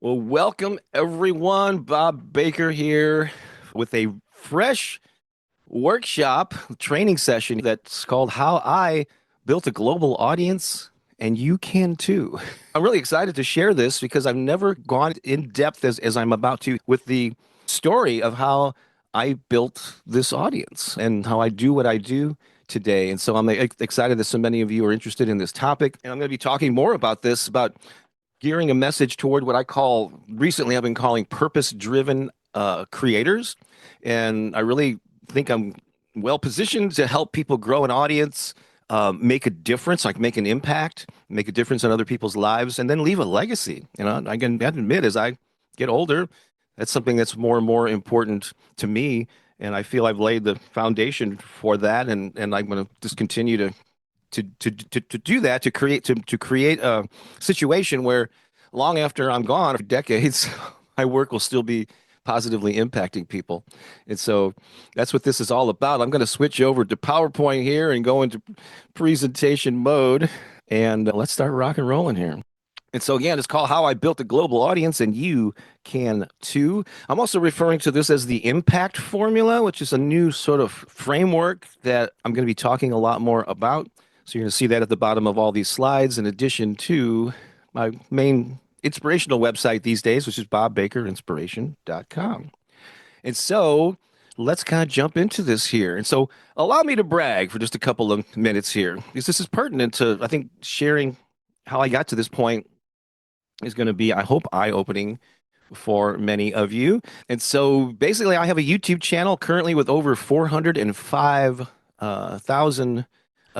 Well, welcome everyone. Bob Baker here with a fresh workshop training session that's called How I Built a Global Audience, and you can too. I'm really excited to share this because I've never gone in depth as I'm about to with the story of how I built this audience and how I do what I do today. And so I'm excited that so many of you are interested in this topic. And I'm going to be talking more about this, about gearing a message toward what I call recently I've been calling purpose driven creators. And I really think I'm well positioned to help people grow an audience, make a difference, like make an impact, make a difference in other people's lives, and then leave a legacy. I can admit as I get older, that's something that's more and more important to me. And I feel I've laid the foundation for that. And I'm going to just continue to do that, to create a situation where long after I'm gone for decades, my work will still be positively impacting people. And so that's what this is all about. I'm going to switch over to PowerPoint here and go into presentation mode, and let's start rock and rolling here. And so again, it's called How I Built a Global Audience, and you can too. I'm also referring to this as the impact formula, which is a new sort of framework that I'm going to be talking a lot more about. So you're going to see that at the bottom of all these slides, in addition to my main inspirational website these days, which is bobbakerinspiration.com. And so let's kind of jump into this here. And so allow me to brag for just a couple of minutes here, because this is pertinent to, I think, sharing how I got to this point is going to be, I hope, eye-opening for many of you. And so basically, I have a YouTube channel currently with over 405,000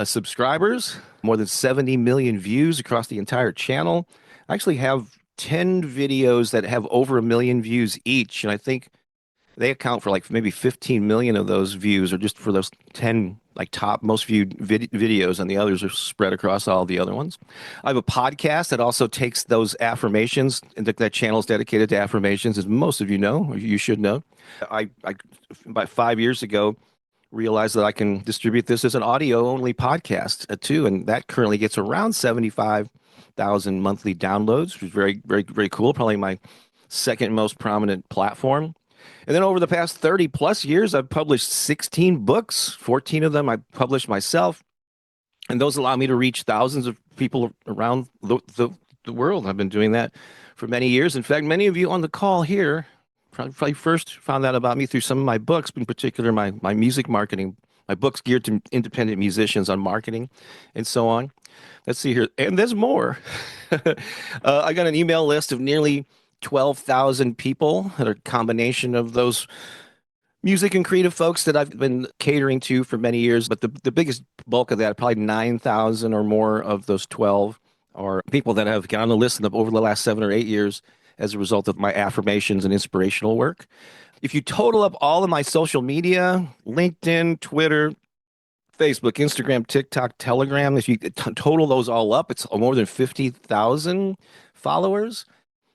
subscribers, more than 70 million views across the entire channel. I actually have 10 videos that have over a million views each, and I think they account for like maybe 15 million of those views, or just for those 10 like top most viewed videos, and the others are spread across all the other ones. I have a podcast that also takes those affirmations, and that channel is dedicated to affirmations, as most of you know, or you should know. I about 5 years ago realized that I can distribute this as an audio only podcast too, and that currently gets around 75,000 monthly downloads, which is very, very, very cool. Probably my second most prominent platform. And then over the past 30 plus years, I've published 16 books. 14 of them I published myself. And those allow me to reach thousands of people around the world. I've been doing that for many years. In fact, many of you on the call here probably first found out about me through some of my books, in particular my music marketing, my books geared to independent musicians on marketing and so on. Let's see here. And there's more. I got an email list of nearly 12,000 people that are a combination of those music and creative folks that I've been catering to for many years. But the biggest bulk of that, probably 9,000 or more of those 12, are people that have got on the list over the last 7 or 8 years as a result of my affirmations and inspirational work. If you total up all of my social media, LinkedIn, Twitter, Facebook, Instagram, TikTok, Telegram, if you total those all up, it's more than 50,000 followers.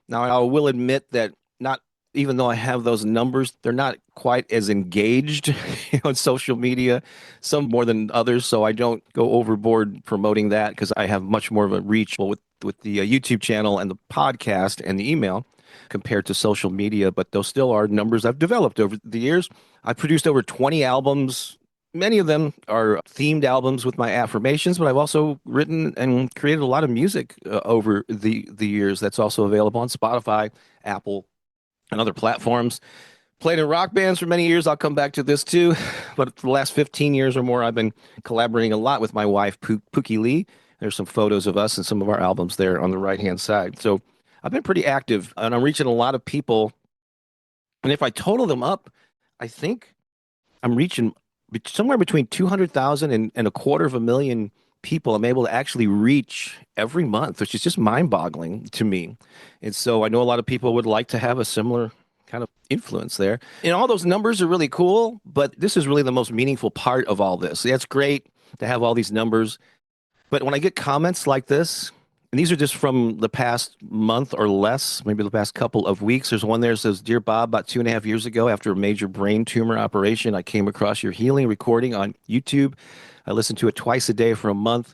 Now, I will admit that not even though I have those numbers, they're not quite as engaged on social media, some more than others. So I don't go overboard promoting that because I have much more of a reach with the YouTube channel and the podcast and the email compared to social media. But those still are numbers I've developed over the years. I've produced over 20 albums. Many of them are themed albums with my affirmations, but I've also written and created a lot of music over the years that's also available on Spotify, Apple, and other platforms. Played in rock bands for many years. I'll come back to this too. But for the last 15 years or more, I've been collaborating a lot with my wife, Pookie Lee. There's some photos of us and some of our albums there on the right-hand side. So I've been pretty active, and I'm reaching a lot of people. And if I total them up, I think I'm reaching somewhere between 200,000 and a quarter of a million people I'm able to actually reach every month, which is just mind-boggling to me. And so I know a lot of people would like to have a similar kind of influence there. And all those numbers are really cool, but this is really the most meaningful part of all this. It's great to have all these numbers, but when I get comments like this, and these are just from the past month or less, maybe the past couple of weeks. There's one there that says, "Dear Bob, about 2.5 years ago, after a major brain tumor operation, I came across your healing recording on YouTube. I listened to it twice a day for a month.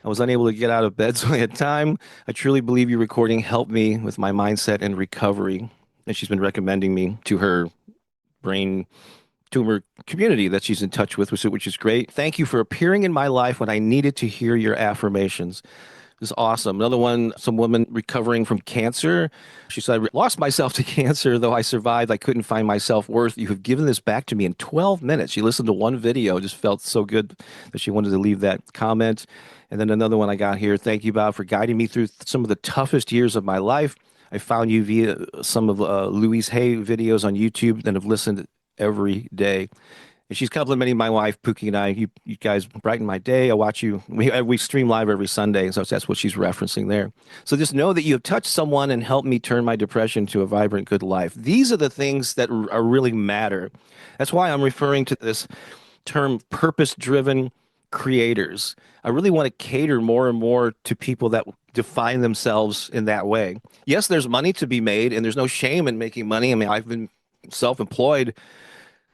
I was unable to get out of bed, so I had time. I truly believe your recording helped me with my mindset and recovery. And she's been recommending me to her brain tumor community that she's in touch with, which is great. Thank you for appearing in my life when I needed to hear your affirmations. This is awesome. Another one, some woman recovering from cancer. She said, I lost myself to cancer, though I survived. I couldn't find my self-worth. You have given this back to me in 12 minutes. She listened to one video, just felt so good that she wanted to leave that comment. And then another one I got here. Thank you, Bob, for guiding me through some of the toughest years of my life. I found you via some of Louise Hay videos on YouTube and have listened every day. And she's complimenting my wife, Pookie, and I. You guys brighten my day. I watch you. We stream live every Sunday, so that's what she's referencing there. So just know that you have touched someone and helped me turn my depression to a vibrant, good life. These are the things that are really matter. That's why I'm referring to this term purpose-driven creators. I really want to cater more and more to people that define themselves in that way. Yes, there's money to be made, and there's no shame in making money. I mean, I've been self-employed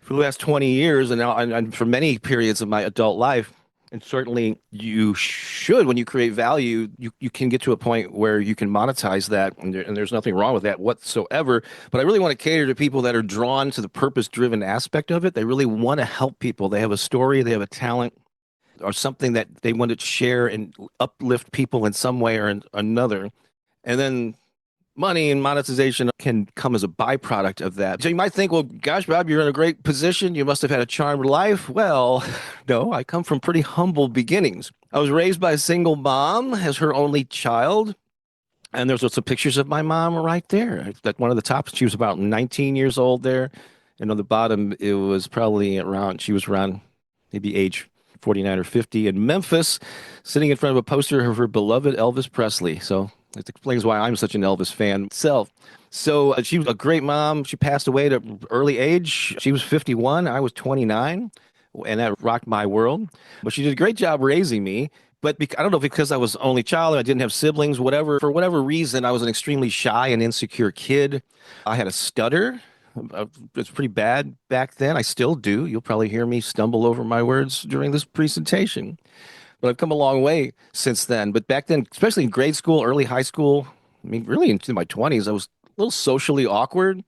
for the last 20 years and now and for many periods of my adult life. And certainly you should, when you create value, you can get to a point where you can monetize that. And there's nothing wrong with that whatsoever. But I really want to cater to people that are drawn to the purpose-driven aspect of it. They really want to help people. They have a story, they have a talent, or something that they want to share and uplift people in some way or another. And then money and monetization can come as a byproduct of that. So you might think, well, gosh, Bob, you're in a great position. You must have had a charmed life. Well, no, I come from pretty humble beginnings. I was raised by a single mom as her only child. And there's some pictures of my mom right there. That one of the tops, she was about 19 years old there. And on the bottom, it was probably around, she was around maybe age 49 or 50 in Memphis, sitting in front of a poster of her beloved Elvis Presley. So it explains why I'm such an Elvis fan myself. So she was a great mom. She passed away at an early age. She was 51. I was 29, and that rocked my world. But she did a great job raising me. But I don't know, because I was only child, I didn't have siblings, whatever. For whatever reason, I was an extremely shy and insecure kid. I had a stutter. It's pretty bad back then. I still do. You'll probably hear me stumble over my words during this presentation. But I've come a long way since then. But back then, especially in grade school, early high school, I mean, really into my 20s, I was a little socially awkward.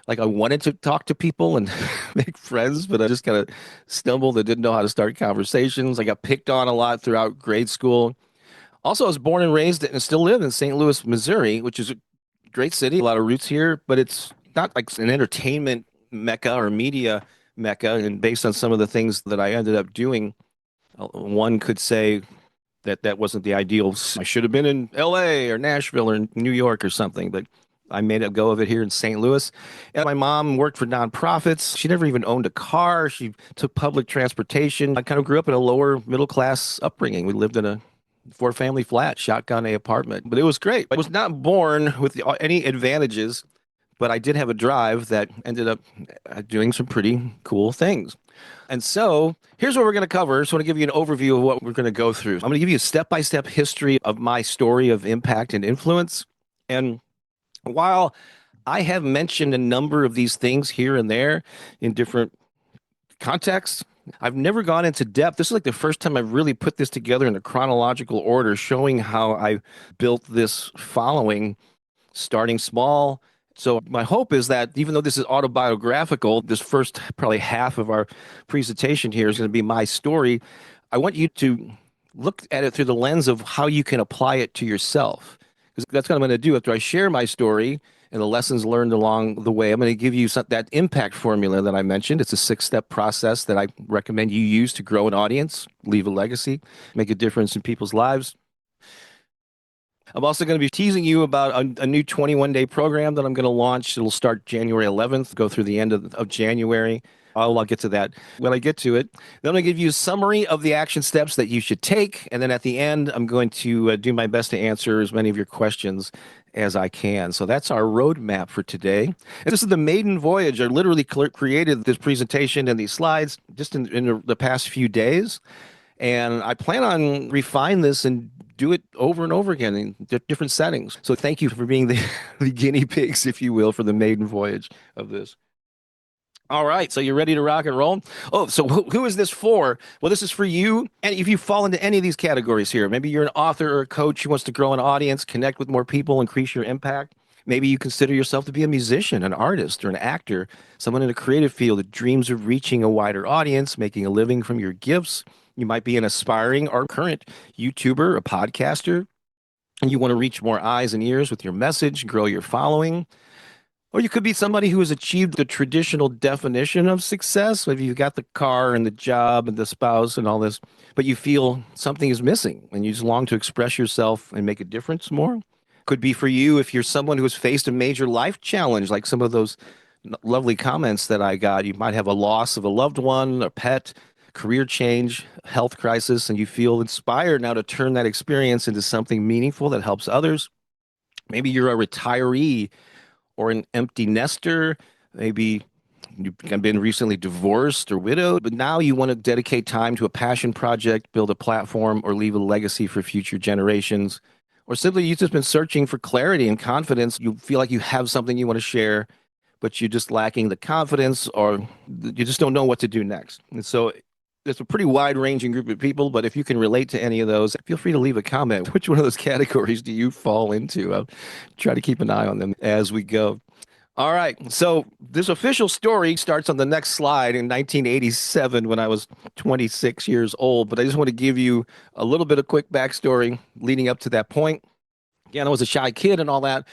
Like I wanted to talk to people and make friends, but I just kind of stumbled and didn't know how to start conversations. I got picked on a lot throughout grade school. Also, I was born and raised and still live in St. Louis, Missouri, which is a great city, a lot of roots here, but it's not like an entertainment mecca or media mecca. And based on some of the things that I ended up doing, one could say that that wasn't the ideal. I should have been in LA or Nashville or New York or something, but I made a go of it here in St. Louis. And my mom worked for nonprofits. She never even owned a car. She took public transportation. I kind of grew up in a lower middle class upbringing. We lived in a four-family flat, shotgun A apartment, but it was great. I was not born with any advantages, but I did have a drive that ended up doing some pretty cool things. And so here's what we're going to cover. So I want to give you an overview of what we're going to go through. I'm going to give you a step-by-step history of my story of impact and influence. And while I have mentioned a number of these things here and there in different contexts, I've never gone into depth. This is like the first time I've really put this together in a chronological order, showing how I built this following, starting small. So my hope is that even though this is autobiographical, this first probably half of our presentation here is going to be my story. I want you to look at it through the lens of how you can apply it to yourself. Because that's what I'm going to do after I share my story and the lessons learned along the way. I'm going to give you that impact formula that I mentioned. It's a 6-step process that I recommend you use to grow an audience, leave a legacy, make a difference in people's lives. I'm also going to be teasing you about a new 21-day program that I'm going to launch. It'll start January 11th, go through the end of January. I'll get to that when I get to it. Then I'm going to give you a summary of the action steps that you should take. And then at the end, I'm going to do my best to answer as many of your questions as I can. So that's our roadmap for today. And this is the maiden voyage. I literally created this presentation and these slides just in the past few days. And I plan on refine this and do it over and over again in different settings. So thank you for being the guinea pigs, if you will, for the maiden voyage of this. All right, so you're ready to rock and roll? Oh, so who is this for? Well, this is for you. And if you fall into any of these categories here, maybe you're an author or a coach who wants to grow an audience, connect with more people, increase your impact. Maybe you consider yourself to be a musician, an artist, or an actor, someone in a creative field that dreams of reaching a wider audience, making a living from your gifts. You might be an aspiring or current YouTuber, a podcaster, and you want to reach more eyes and ears with your message, grow your following. Or you could be somebody who has achieved the traditional definition of success. Maybe you've got the car and the job and the spouse and all this, but you feel something is missing and you just long to express yourself and make a difference more. Could be for you if you're someone who has faced a major life challenge, like some of those lovely comments that I got. You might have a loss of a loved one, a pet, career change, health crisis, and you feel inspired now to turn that experience into something meaningful that helps others. Maybe you're a retiree or an empty nester. Maybe you've been recently divorced or widowed, but now you want to dedicate time to a passion project, build a platform, or leave a legacy for future generations. Or simply you've just been searching for clarity and confidence. You feel like you have something you want to share, but you're just lacking the confidence or you just don't know what to do next. And so it's a pretty wide ranging group of people, but if you can relate to any of those, feel free to leave a comment. Which one of those categories do you fall into? I'll try to keep an eye on them as we go. All right. So this official story starts on the next slide in 1987 when I was 26 years old. But I just want to give you a little bit of quick backstory leading up to that point. Again, I was a shy kid and all that.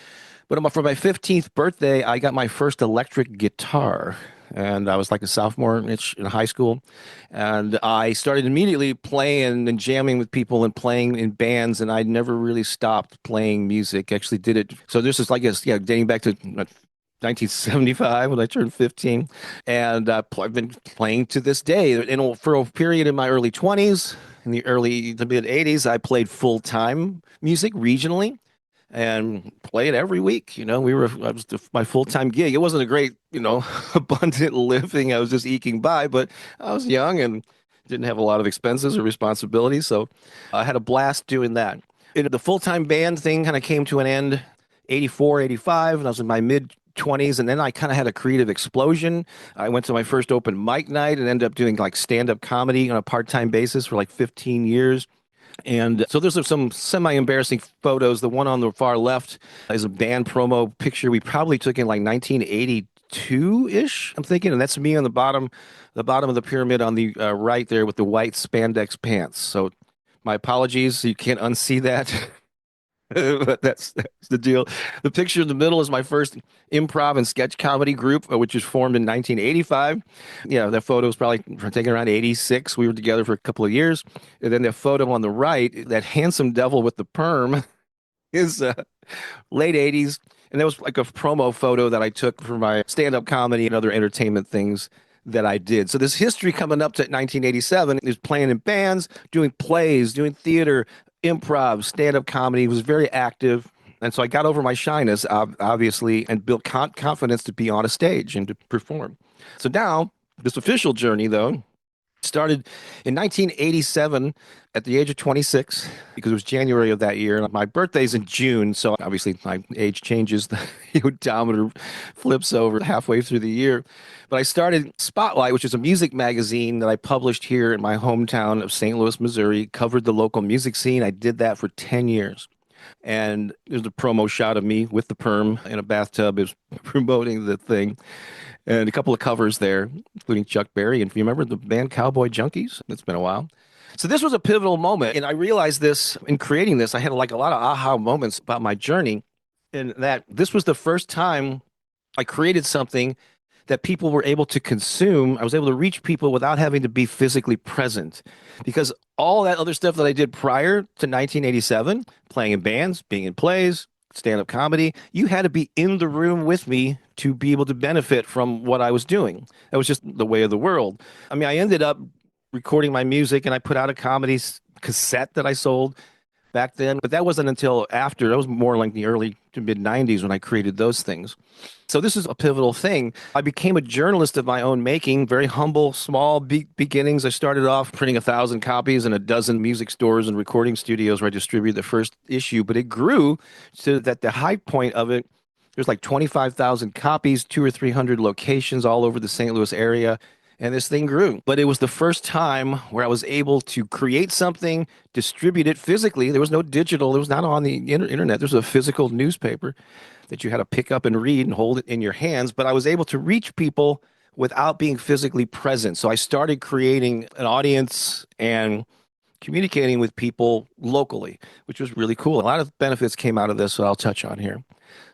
But for my 15th birthday, I got my first electric guitar. And I was like a sophomore in high school. And I started immediately playing and jamming with people and playing in bands. And I never really stopped playing music. Actually did it. So this is like, yeah, dating back to 1975 when I turned 15. And I've been playing to this day. And for a period in my early 20s, in the mid 80s, I played full time music regionally and play it every week. I was my full time gig. It wasn't a great, abundant living. I was just eking by, but I was young and didn't have a lot of expenses or responsibilities. So I had a blast doing that. The full time band thing kind of came to an end 84, 85, and I was in my mid 20s. And then I kind of had a creative explosion. I went to my first open mic night and ended up doing like stand up comedy on a part time basis for like 15 years. And so there's some semi-embarrassing photos. The one on the far left is a band promo picture we probably took in like 1982-ish, I'm thinking. And that's me on the bottom of the pyramid on the right there with the white spandex pants. So my apologies. You can't unsee that. But that's the deal. The picture in the middle is my first improv and sketch comedy group, which was formed in 1985. Yeah, that photo was probably taken around 86. We were together for a couple of years. And then the photo on the right, that handsome devil with the perm, is late 80s. And that was like a promo photo that I took for my stand-up comedy and other entertainment things that I did. So this history coming up to 1987 is playing in bands, doing plays, doing theater, improv, stand-up comedy, was very active. And so I got over my shyness, obviously, and built confidence to be on a stage and to perform. So now, this official journey, though, started in 1987 at the age of 26 because it was January of that year. And my birthday's in June, so obviously my age changes. The odometer flips over halfway through the year. But I started Spotlight, which is a music magazine that I published here in my hometown of St. Louis, Missouri, covered the local music scene. I did that for 10 years. And there's a promo shot of me with the perm in a bathtub is promoting the thing. And a couple of covers there, including Chuck Berry. And if you remember the band Cowboy Junkies, it's been a while. So this was a pivotal moment. And I realized this in creating this. I had like a lot of aha moments about my journey, and that this was the first time I created something that people were able to consume. I was able to reach people without having to be physically present, because all that other stuff that I did prior to 1987, playing in bands, being in plays, stand-up comedy, you had to be in the room with me to be able to benefit from what I was doing. That was just the way of the world. I mean, I ended up recording my music and I put out a comedy cassette that I sold back then, but that wasn't until after. That was more like the early to mid 90s when I created those things. So this is a pivotal thing. I became a journalist of my own making, very humble, small beginnings. I started off printing 1,000 copies in a dozen music stores and recording studios where I distributed the first issue, but it grew to that the high point of it There's like 25,000 copies, two or 300 locations all over the St. Louis area. And this thing grew. But it was the first time where I was able to create something, distribute it physically. There was no digital, it was not on the internet. There was a physical newspaper that you had to pick up and read and hold it in your hands. But I was able to reach people without being physically present. So I started creating an audience and communicating with people locally, which was really cool. A lot of benefits came out of this, so I'll touch on here.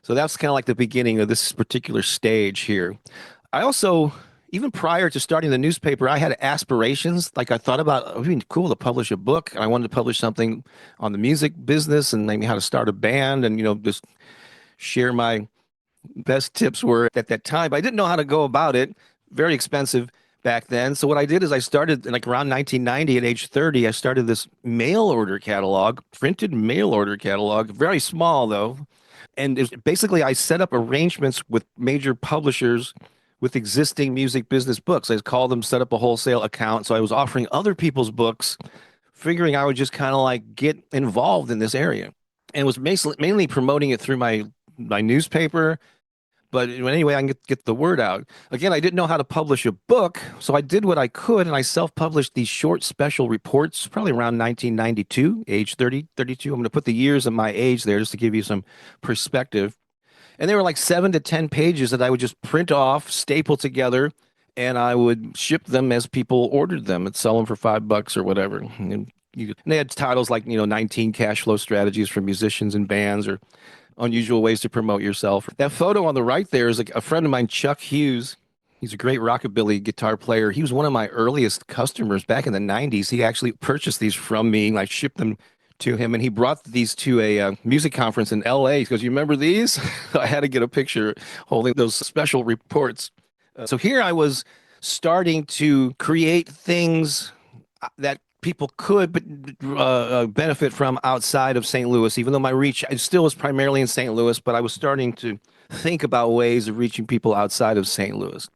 So that's kind of like the beginning of this particular stage here. I also, even prior to starting the newspaper, I had aspirations. Like I thought about, it would be cool to publish a book. I wanted to publish something on the music business and maybe how to start a band and, just share my best tips were at that time. But I didn't know how to go about it. Very expensive back then. So what I did is I started like around 1990 at age 30, I started this mail order catalog, printed mail order catalog, very small though. And basically I set up arrangements with major publishers with existing music business books. I called them, set up a wholesale account. So I was offering other people's books, figuring I would just kind of like get involved in this area and was mainly promoting it through my newspaper, but anyway, I can get the word out. Again, I didn't know how to publish a book, so I did what I could, and I self-published these short special reports, probably around 1992, age 30, 32. I'm going to put the years of my age there just to give you some perspective. And they were like 7 to 10 pages that I would just print off, staple together, and I would ship them as people ordered them and sell them for $5 or whatever. And they had titles like, 19 cash flow strategies for musicians and bands or unusual ways to promote yourself. That photo on the right there is a friend of mine, Chuck Hughes. He's a great rockabilly guitar player. He was one of my earliest customers back in the 90s. He actually purchased these from me and I shipped them to him. And he brought these to a music conference in LA. He goes, "You remember these?" I had to get a picture holding those special reports. So here I was starting to create things that people could benefit from outside of St. Louis, even though my reach still was primarily in St. Louis, but I was starting to think about ways of reaching people outside of St. Louis.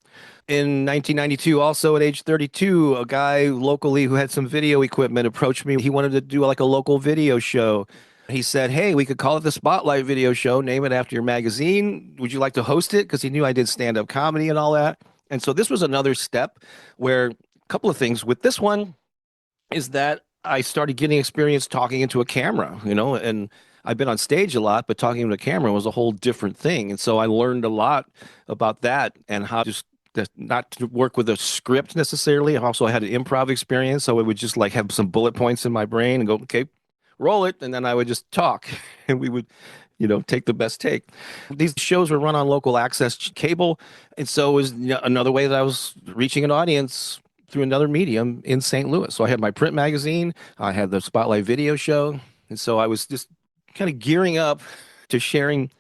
In 1992, also at age 32, a guy locally who had some video equipment approached me. He wanted to do like a local video show. He said, "Hey, we could call it the Spotlight Video Show, name it after your magazine. Would you like to host it?" Because he knew I did stand-up comedy and all that. And so this was another step where a couple of things with this one is that I started getting experience talking into a camera, and I've been on stage a lot, but talking into a camera was a whole different thing. And so I learned a lot about that and how just not to work with a script necessarily. I also had an improv experience, so I would just like have some bullet points in my brain and go, "Okay, roll it," and then I would just talk, and we would, take the best take. These shows were run on local access cable, and so it was another way that I was reaching an audience through another medium in St. Louis. So I had my print magazine, I had the Spotlight video show, and so I was just kind of gearing up to sharing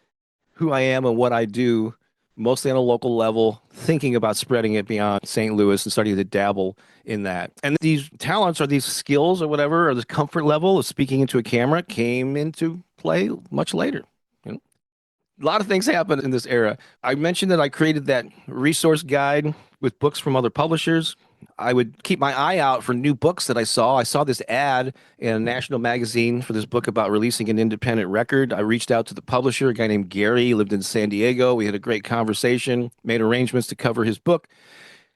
who I am and what I do, mostly on a local level, thinking about spreading it beyond St. Louis and starting to dabble in that. And these talents or these skills or whatever, or this comfort level of speaking into a camera came into play much later. A lot of things happened in this era. I mentioned that I created that resource guide with books from other publishers. I would keep my eye out for new books that I saw. I saw this ad in a national magazine for this book about releasing an independent record. I reached out to the publisher, a guy named Gary, he lived in San Diego. We had a great conversation, made arrangements to cover his book.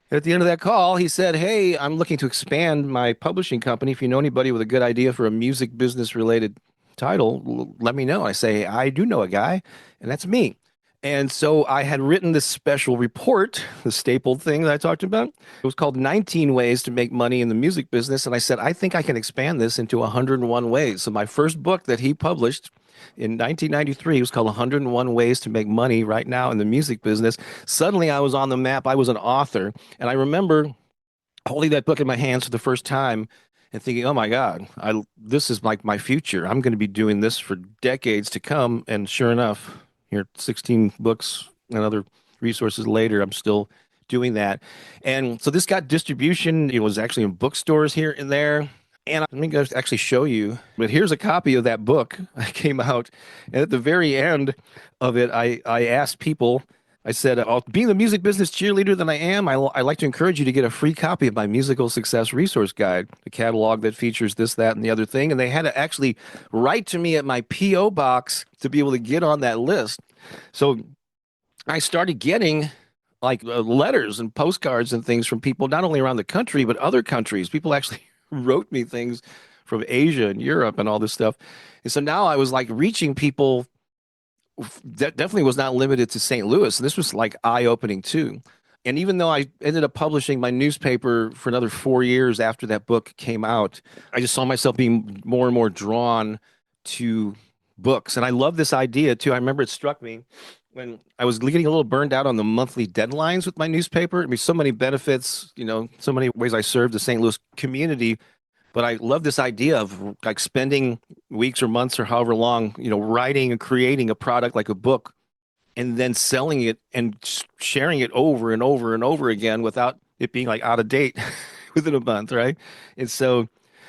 And at the end of that call, he said, "Hey, I'm looking to expand my publishing company. If you know anybody with a good idea for a music business related title, let me know." I say, "I do know a guy, and that's me." And so I had written this special report, the stapled thing that I talked about. It was called 19 Ways to Make Money in the Music Business. And I said, I think I can expand this into 101 ways. So my first book that he published in 1993 was called 101 Ways to Make Money Right Now in the Music Business. Suddenly I was on the map. I was an author. And I remember holding that book in my hands for the first time and thinking, "Oh my God, this is like my future. I'm going to be doing this for decades to come." And sure enough, here 16 books and other resources later, I'm still doing that. And so this got distribution. It was actually in bookstores here and there. And let me just actually show you. But here's a copy of that book that came out. And at the very end of it, I asked people, I said, "Being the music business cheerleader that I am, I'd like to encourage you to get a free copy of my musical success resource guide, the catalog that features this, that, and the other thing." And they had to actually write to me at my P.O. box to be able to get on that list. So I started getting like letters and postcards and things from people not only around the country but other countries. People actually wrote me things from Asia and Europe and all this stuff. And so now I was like reaching people that definitely was not limited to St. Louis. And this was like eye-opening too. And even though I ended up publishing my newspaper for another 4 years after that book came out, I just saw myself being more and more drawn to books. And I love this idea too. I remember it struck me when I was getting a little burned out on the monthly deadlines with my newspaper. I mean, so many benefits, so many ways I served the St. Louis community. But I love this idea of like spending weeks or months or however long, writing and creating a product like a book and then selling it and sharing it over and over and over again without it being like out of date within a month, right? And so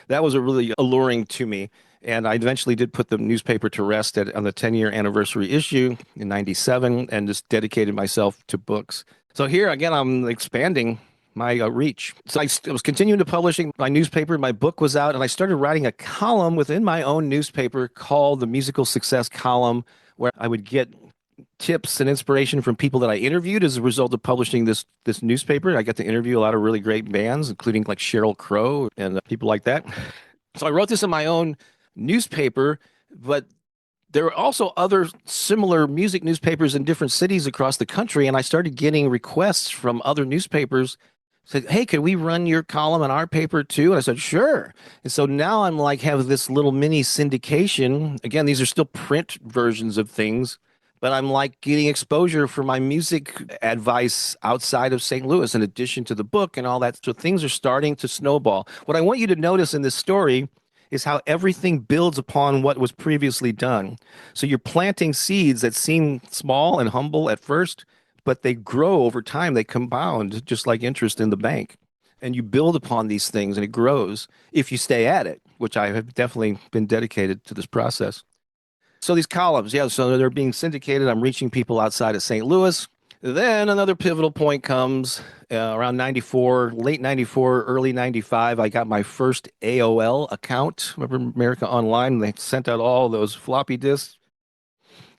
that was a really alluring to me. And I eventually did put the newspaper to rest on the 10-year anniversary issue in 97 and just dedicated myself to books. So here again, I'm expanding my reach. So I was continuing to publishing my newspaper. My book was out, and I started writing a column within my own newspaper called the Musical Success Column, where I would get tips and inspiration from people that I interviewed as a result of publishing this newspaper. I got to interview a lot of really great bands, including like Sheryl Crow and people like that. So I wrote this in my own newspaper, but there were also other similar music newspapers in different cities across the country, and I started getting requests from other newspapers. Said, "Hey, could we run your column in our paper too?" And I said, "Sure." And so now I'm like have this little mini syndication. Again, these are still print versions of things, but I'm like getting exposure for my music advice outside of St. Louis, in addition to the book and all that. So things are starting to snowball. What I want you to notice in this story is how everything builds upon what was previously done. So you're planting seeds that seem small and humble at first, but they grow over time. They compound just like interest in the bank. And you build upon these things and it grows if you stay at it, which I have definitely been dedicated to this process. So these columns, yeah, so they're being syndicated. I'm reaching people outside of St. Louis. Then another pivotal point comes around 94, late 94, early 95. I got my first AOL account. Remember America Online? They sent out all those floppy disks,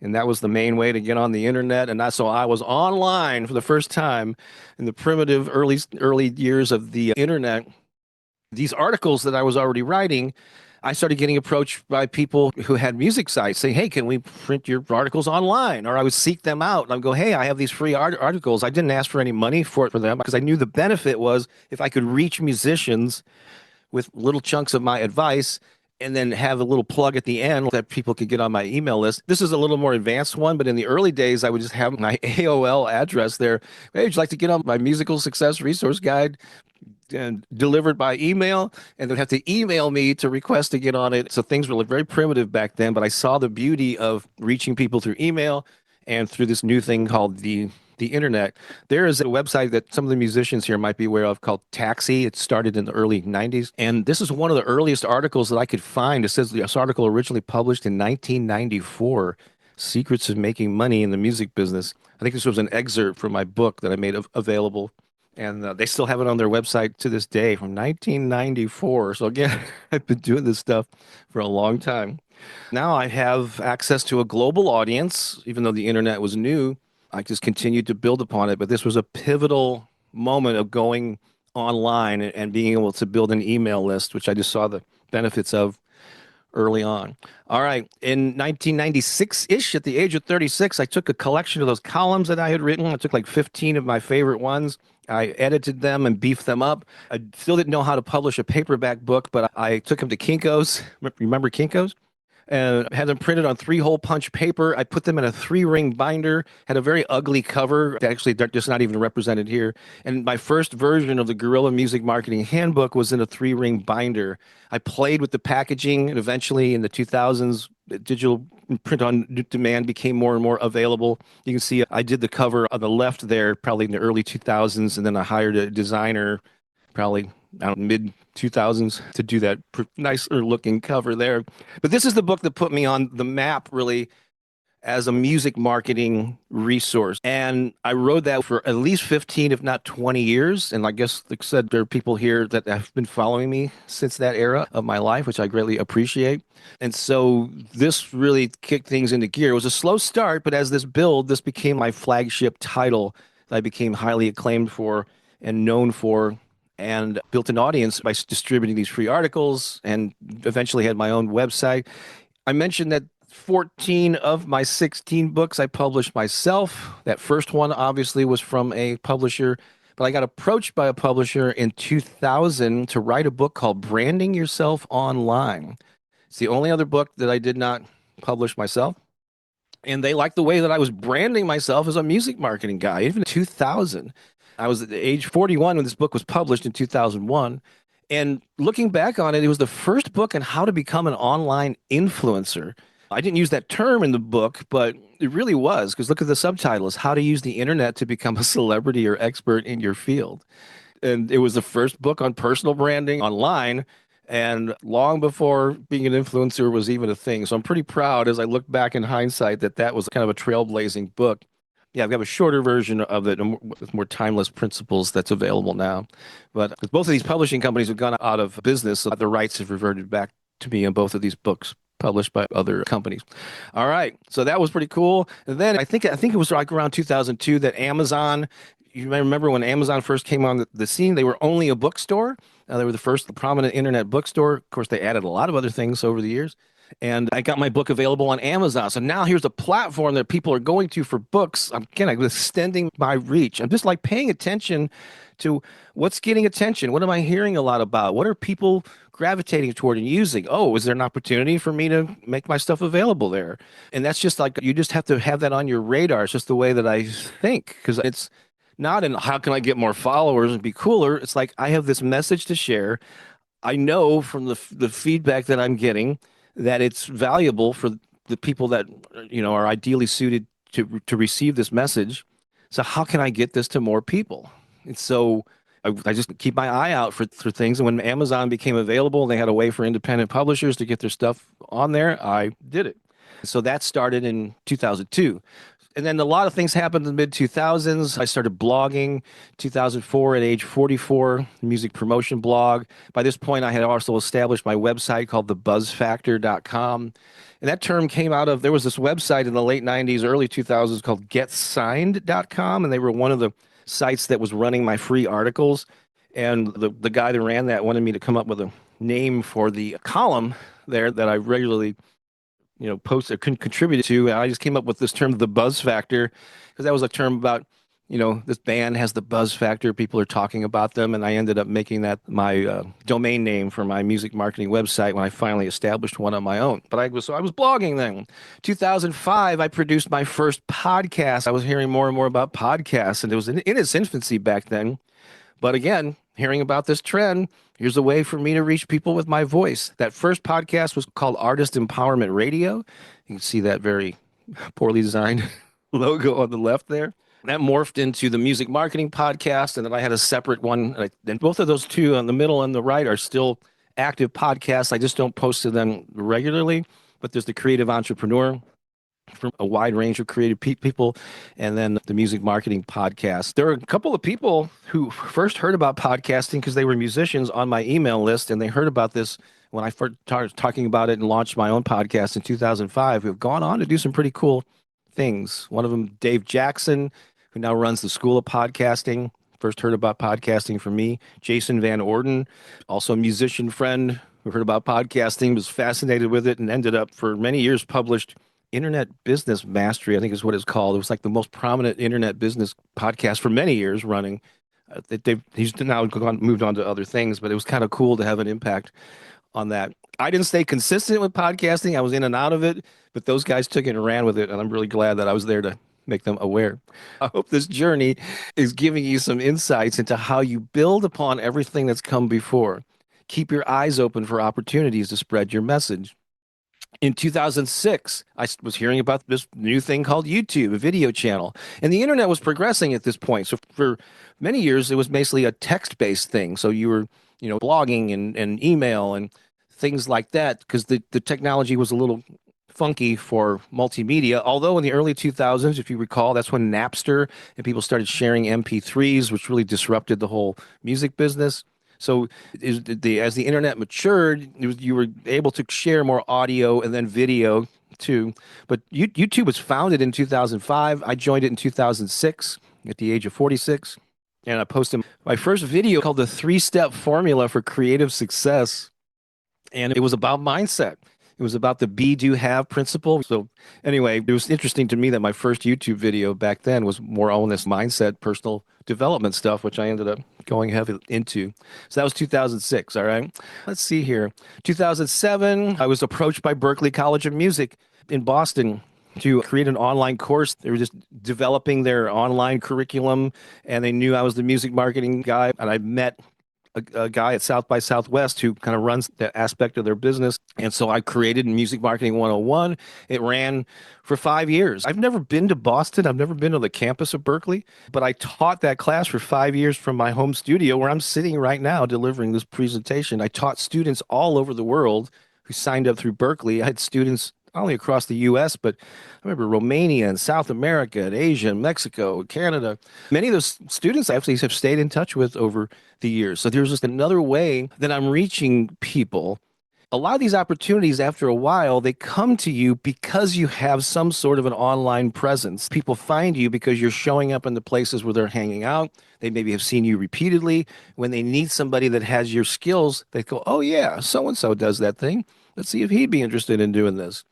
and that was the main way to get on the internet. And that's so I was online for the first time in the primitive early years of the internet. These articles that I was already writing, I started getting approached by people who had music sites saying, "Hey, can we print your articles online?" Or I would seek them out and I'd go, "Hey, I have these free articles." I didn't ask for any money for them because I knew the benefit was if I could reach musicians with little chunks of my advice and then have a little plug at the end that people could get on my email list. This is a little more advanced one, but in the early days, I would just have my AOL address there. "Hey, would you like to get on my musical success resource guide?" And delivered by email, and they'd have to email me to request to get on it. So things were very primitive back then, but I saw the beauty of reaching people through email and through this new thing called the internet. There is a website that some of the musicians here might be aware of called Taxi. It started in the early 90s. And this is one of the earliest articles that I could find. It says this article originally published in 1994, Secrets of Making Money in the Music Business. I think this was an excerpt from my book that I made available. And they still have it on their website to this day from 1994. So again, I've been doing this stuff for a long time. Now I have access to a global audience, even though the internet was new. I just continued to build upon it. But this was a pivotal moment of going online and being able to build an email list, which I just saw the benefits of early on. All right. In 1996-ish, at the age of 36, I took a collection of those columns that I had written. I took like 15 of my favorite ones. I edited them and beefed them up. I still didn't know how to publish a paperback book, but I took them to Kinko's. Remember Kinko's? And had them printed on three-hole punch paper. I put them in a three-ring binder, had a very ugly cover, actually just not even represented here. And my first version of the Guerrilla Music Marketing Handbook was in a three-ring binder. I played with the packaging, and eventually in the 2000s, digital print on demand became more and more available. You can see I did the cover on the left there, probably in the early 2000s, and then I hired a designer, probably I don't know, mid 2000s to do that nicer looking cover there. But this is the book that put me on the map really as a music marketing resource. And I rode that for at least 15, if not 20 years. And I guess, like I said, there are people here that have been following me since that era of my life, which I greatly appreciate. And so this really kicked things into gear. It was a slow start, but as this build, this became my flagship title that I became highly acclaimed for and known for, and built an audience by distributing these free articles, and eventually had my own website. I mentioned that 14 of my 16 books I published myself. That first one obviously was from a publisher, but I got approached by a publisher in 2000 to write a book called Branding Yourself Online. It's the only other book that I did not publish myself. And they liked the way that I was branding myself as a music marketing guy. Even in 2000, I was at age 41 when this book was published in 2001. And looking back on it, it was the first book on how to become an online influencer. I didn't use that term in the book, but it really was, because look at the subtitles: How to Use the Internet to Become a Celebrity or Expert in Your Field. And it was the first book on personal branding online, and long before being an influencer was even a thing. So I'm pretty proud, as I look back in hindsight, that that was kind of a trailblazing book. Yeah, I've got a shorter version of it with more timeless principles that's available now. But both of these publishing companies have gone out of business, so the rights have reverted back to me in both of these books published by other companies. All right, so that was pretty cool. And then I think it was like around 2002 that Amazon. You may remember when Amazon first came on the scene, they were only a bookstore. They were the first prominent internet bookstore. Of course, they added a lot of other things over the years. And I got my book available on Amazon. So now here's a platform that people are going to for books. I'm extending my reach. I'm just like paying attention to what's getting attention. What am I hearing a lot about? What are people gravitating toward and using? Oh, is there an opportunity for me to make my stuff available there? And that's just like, you just have to have that on your radar. It's just the way that I think, because it's not in how can I get more followers and be cooler. It's like, I have this message to share. I know from the feedback that I'm getting that it's valuable for the people that are ideally suited to receive this message. So how can I get this to more people? And so I just keep my eye out for things. And when Amazon became available and they had a way for independent publishers to get their stuff on there, I did it. So that started in 2002. And then a lot of things happened in the mid 2000s. I started blogging 2004 at age 44, music promotion blog. By this point, I had also established my website called thebuzzfactor.com. And that term came out of, there was this website in the late 90s, early 2000s called getsigned.com. And they were one of the sites that was running my free articles. And the guy that ran that wanted me to come up with a name for the column there that I regularly posts that contributed to. I just came up with this term, the buzz factor, because that was a term about, this band has the buzz factor. People are talking about them. And I ended up making that my domain name for my music marketing website when I finally established one on my own. But I was blogging then. 2005, I produced my first podcast. I was hearing more and more about podcasts, and it was in its infancy back then. But again, hearing about this trend, here's a way for me to reach people with my voice. That first podcast was called Artist Empowerment Radio. You can see that very poorly designed logo on the left there. That morphed into the Music Marketing Podcast, and then I had a separate one. And both of those two on the middle and the right are still active podcasts. I just don't post to them regularly. But there's the Creative Entrepreneur, from a wide range of creative people, and then the Music Marketing Podcast. There are a couple of people who first heard about podcasting because they were musicians on my email list, and they heard about this when I first started talking about it and launched my own podcast in 2005, who have gone on to do some pretty cool things. One of them, Dave Jackson, who now runs the School of Podcasting, first heard about podcasting from me. Jason Van Orden, also a musician friend who heard about podcasting, was fascinated with it, and ended up for many years published Internet Business Mastery, I think is what it's called. It was like the most prominent internet business podcast for many years running. He's now moved on to other things, but it was kind of cool to have an impact on that. I didn't stay consistent with podcasting. I was in and out of it, but those guys took it and ran with it, and I'm really glad that I was there to make them aware. I hope this journey is giving you some insights into how you build upon everything that's come before. Keep your eyes open for opportunities to spread your message. In 2006, I was hearing about this new thing called YouTube, a video channel. And the internet was progressing at this point. So for many years, it was basically a text-based thing. So you were, blogging and email and things like that, because the technology was a little funky for multimedia. Although in the early 2000s, if you recall, that's when Napster and people started sharing MP3s, which really disrupted the whole music business. So as the internet matured, you were able to share more audio and then video too. But YouTube was founded in 2005. I joined it in 2006 at the age of 46. And I posted my first video called The Three-Step Formula for Creative Success. And it was about mindset. It was about the be, do, have principle. So anyway, it was interesting to me that my first YouTube video back then was more on this mindset, personal development stuff, which I ended up going heavy into. So that was 2006. All right. Let's see here. 2007, I was approached by Berklee College of Music in Boston to create an online course. They were just developing their online curriculum, and they knew I was the music marketing guy. And I met a guy at South by Southwest who kind of runs that aspect of their business. And so I created Music Marketing 101. It ran for 5 years. I've never been to Boston. I've never been to the campus of Berklee, but I taught that class for 5 years from my home studio where I'm sitting right now delivering this presentation. I taught students all over the world who signed up through Berklee. I had students not only across the US, but I remember Romania and South America and Asia and Mexico and Canada. Many of those students I actually have stayed in touch with over the years. So there's just another way that I'm reaching people. A lot of these opportunities, after a while, they come to you because you have some sort of an online presence. People find you because you're showing up in the places where they're hanging out. They maybe have seen you repeatedly. When they need somebody that has your skills, they go, oh, yeah, so and so does that thing. Let's see if he'd be interested in doing this.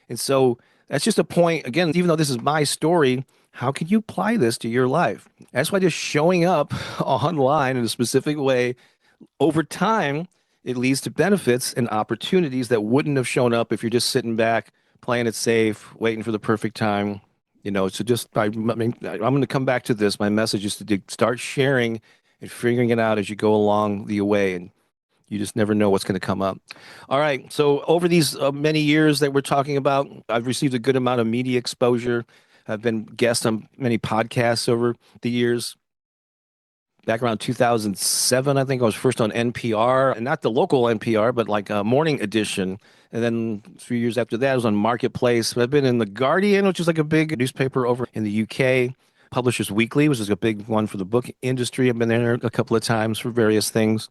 And so that's just a point. Again, even though this is my story, how can you apply this to your life? That's why just showing up online in a specific way over time, it leads to benefits and opportunities that wouldn't have shown up if you're just sitting back, playing it safe, waiting for the perfect time. So I mean, I'm going to come back to this. My message is to start sharing and figuring it out as you go along the way. And you just never know what's going to come up. All right. So over these many years that we're talking about, I've received a good amount of media exposure. I've been guest on many podcasts over the years. Back around 2007, I think I was first on NPR, and not the local NPR, but like a morning edition. And then a few years after that, I was on Marketplace. I've been in The Guardian, which is like a big newspaper over in the UK. Publishers Weekly, which is a big one for the book industry. I've been there a couple of times for various things.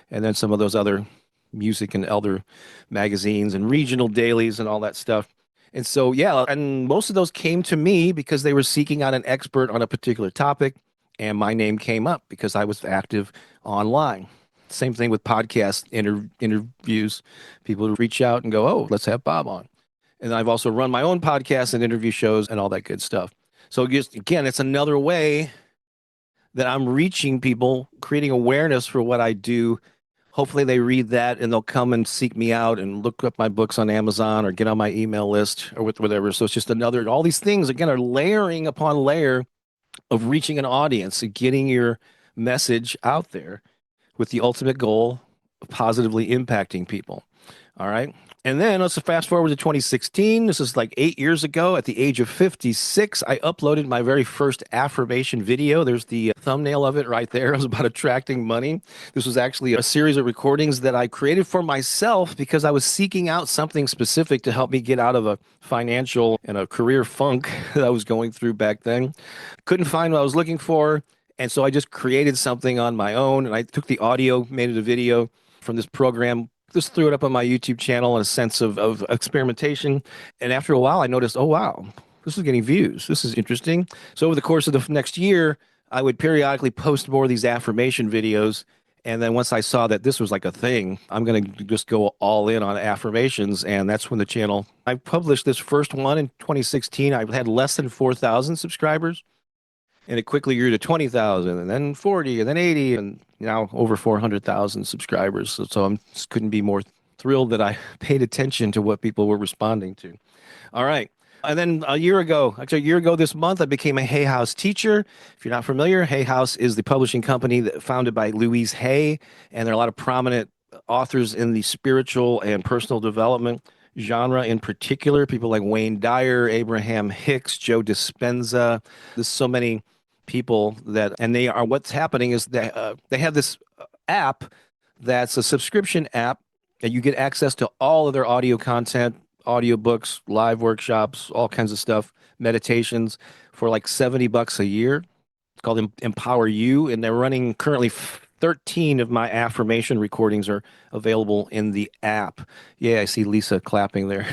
And then some of those other music and elder magazines and regional dailies and all that stuff. And so, yeah, and most of those came to me because they were seeking out an expert on a particular topic. And my name came up because I was active online. Same thing with podcast interviews. People reach out and go, oh, let's have Bob on. And I've also run my own podcast and interview shows and all that good stuff. So just, again, it's another way that I'm reaching people, creating awareness for what I do. Hopefully they read that and they'll come and seek me out and look up my books on Amazon or get on my email list or whatever. So it's just all these things, again, are layering upon layer of reaching an audience and getting your message out there with the ultimate goal of positively impacting people. All right. And then let's fast forward to 2016. This is like 8 years ago. At the age of 56, I uploaded my very first affirmation video. There's the thumbnail of it right there. It was about attracting money. This was actually a series of recordings that I created for myself because I was seeking out something specific to help me get out of a financial and a career funk that I was going through back then. Couldn't find what I was looking for. And so I just created something on my own, and I took the audio, made it a video from this program, just threw it up on my YouTube channel in a sense of experimentation. And after a while, I noticed, oh, wow, this is getting views. This is interesting. So over the course of the next year, I would periodically post more of these affirmation videos. And then once I saw that this was like a thing, I'm going to just go all in on affirmations. And that's when the channel, I published this first one in 2016. I had less than 4,000 subscribers. And it quickly grew to 20,000 and then 40 and then 80 and now over 400,000 subscribers. So I just couldn't be more thrilled that I paid attention to what people were responding to. All right. And then a year ago this month, I became a Hay House teacher. If you're not familiar, Hay House is the publishing company founded by Louise Hay. And there are a lot of prominent authors in the spiritual and personal development genre in particular. People like Wayne Dyer, Abraham Hicks, Joe Dispenza. There's so many people what's happening is that they have this app that's a subscription app, and you get access to all of their audio content, audiobooks, live workshops, all kinds of stuff, meditations for like $70 a year. It's called Empower You, and they're running currently 13 of my affirmation recordings are available in the app. Yeah, I see Lisa clapping there.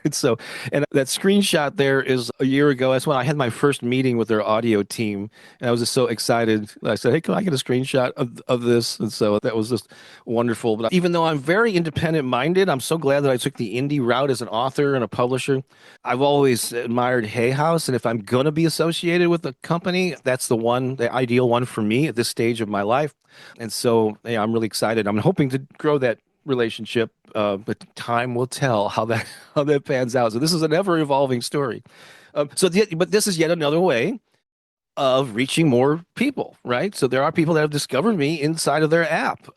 And so, and that screenshot there is a year ago. That's when I had my first meeting with their audio team. And I was just so excited. I said, hey, can I get a screenshot of this? And so that was just wonderful. But even though I'm very independent minded, I'm so glad that I took the indie route as an author and a publisher. I've always admired Hay House. And if I'm going to be associated with a company, that's the one, the ideal one for me at this stage of my life. And so, yeah, I'm really excited. I'm hoping to grow that relationship, but time will tell how that how that pans out. So this is an ever evolving story. But this is yet another way of reaching more people, right? So there are people that have discovered me inside of their app,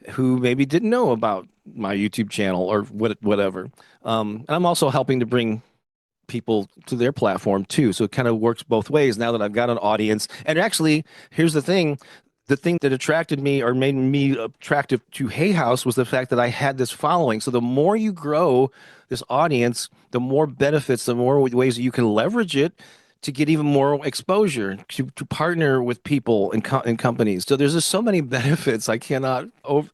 who maybe didn't know about my YouTube channel or whatever. And I'm also helping to bring people to their platform too. So it kind of works both ways now that I've got an audience. And actually, here's the thing that attracted me or made me attractive to Hay House was the fact that I had this following. So the more you grow this audience, the more benefits, the more ways that you can leverage it to get even more exposure, to partner with people and companies. So there's just so many benefits. I cannot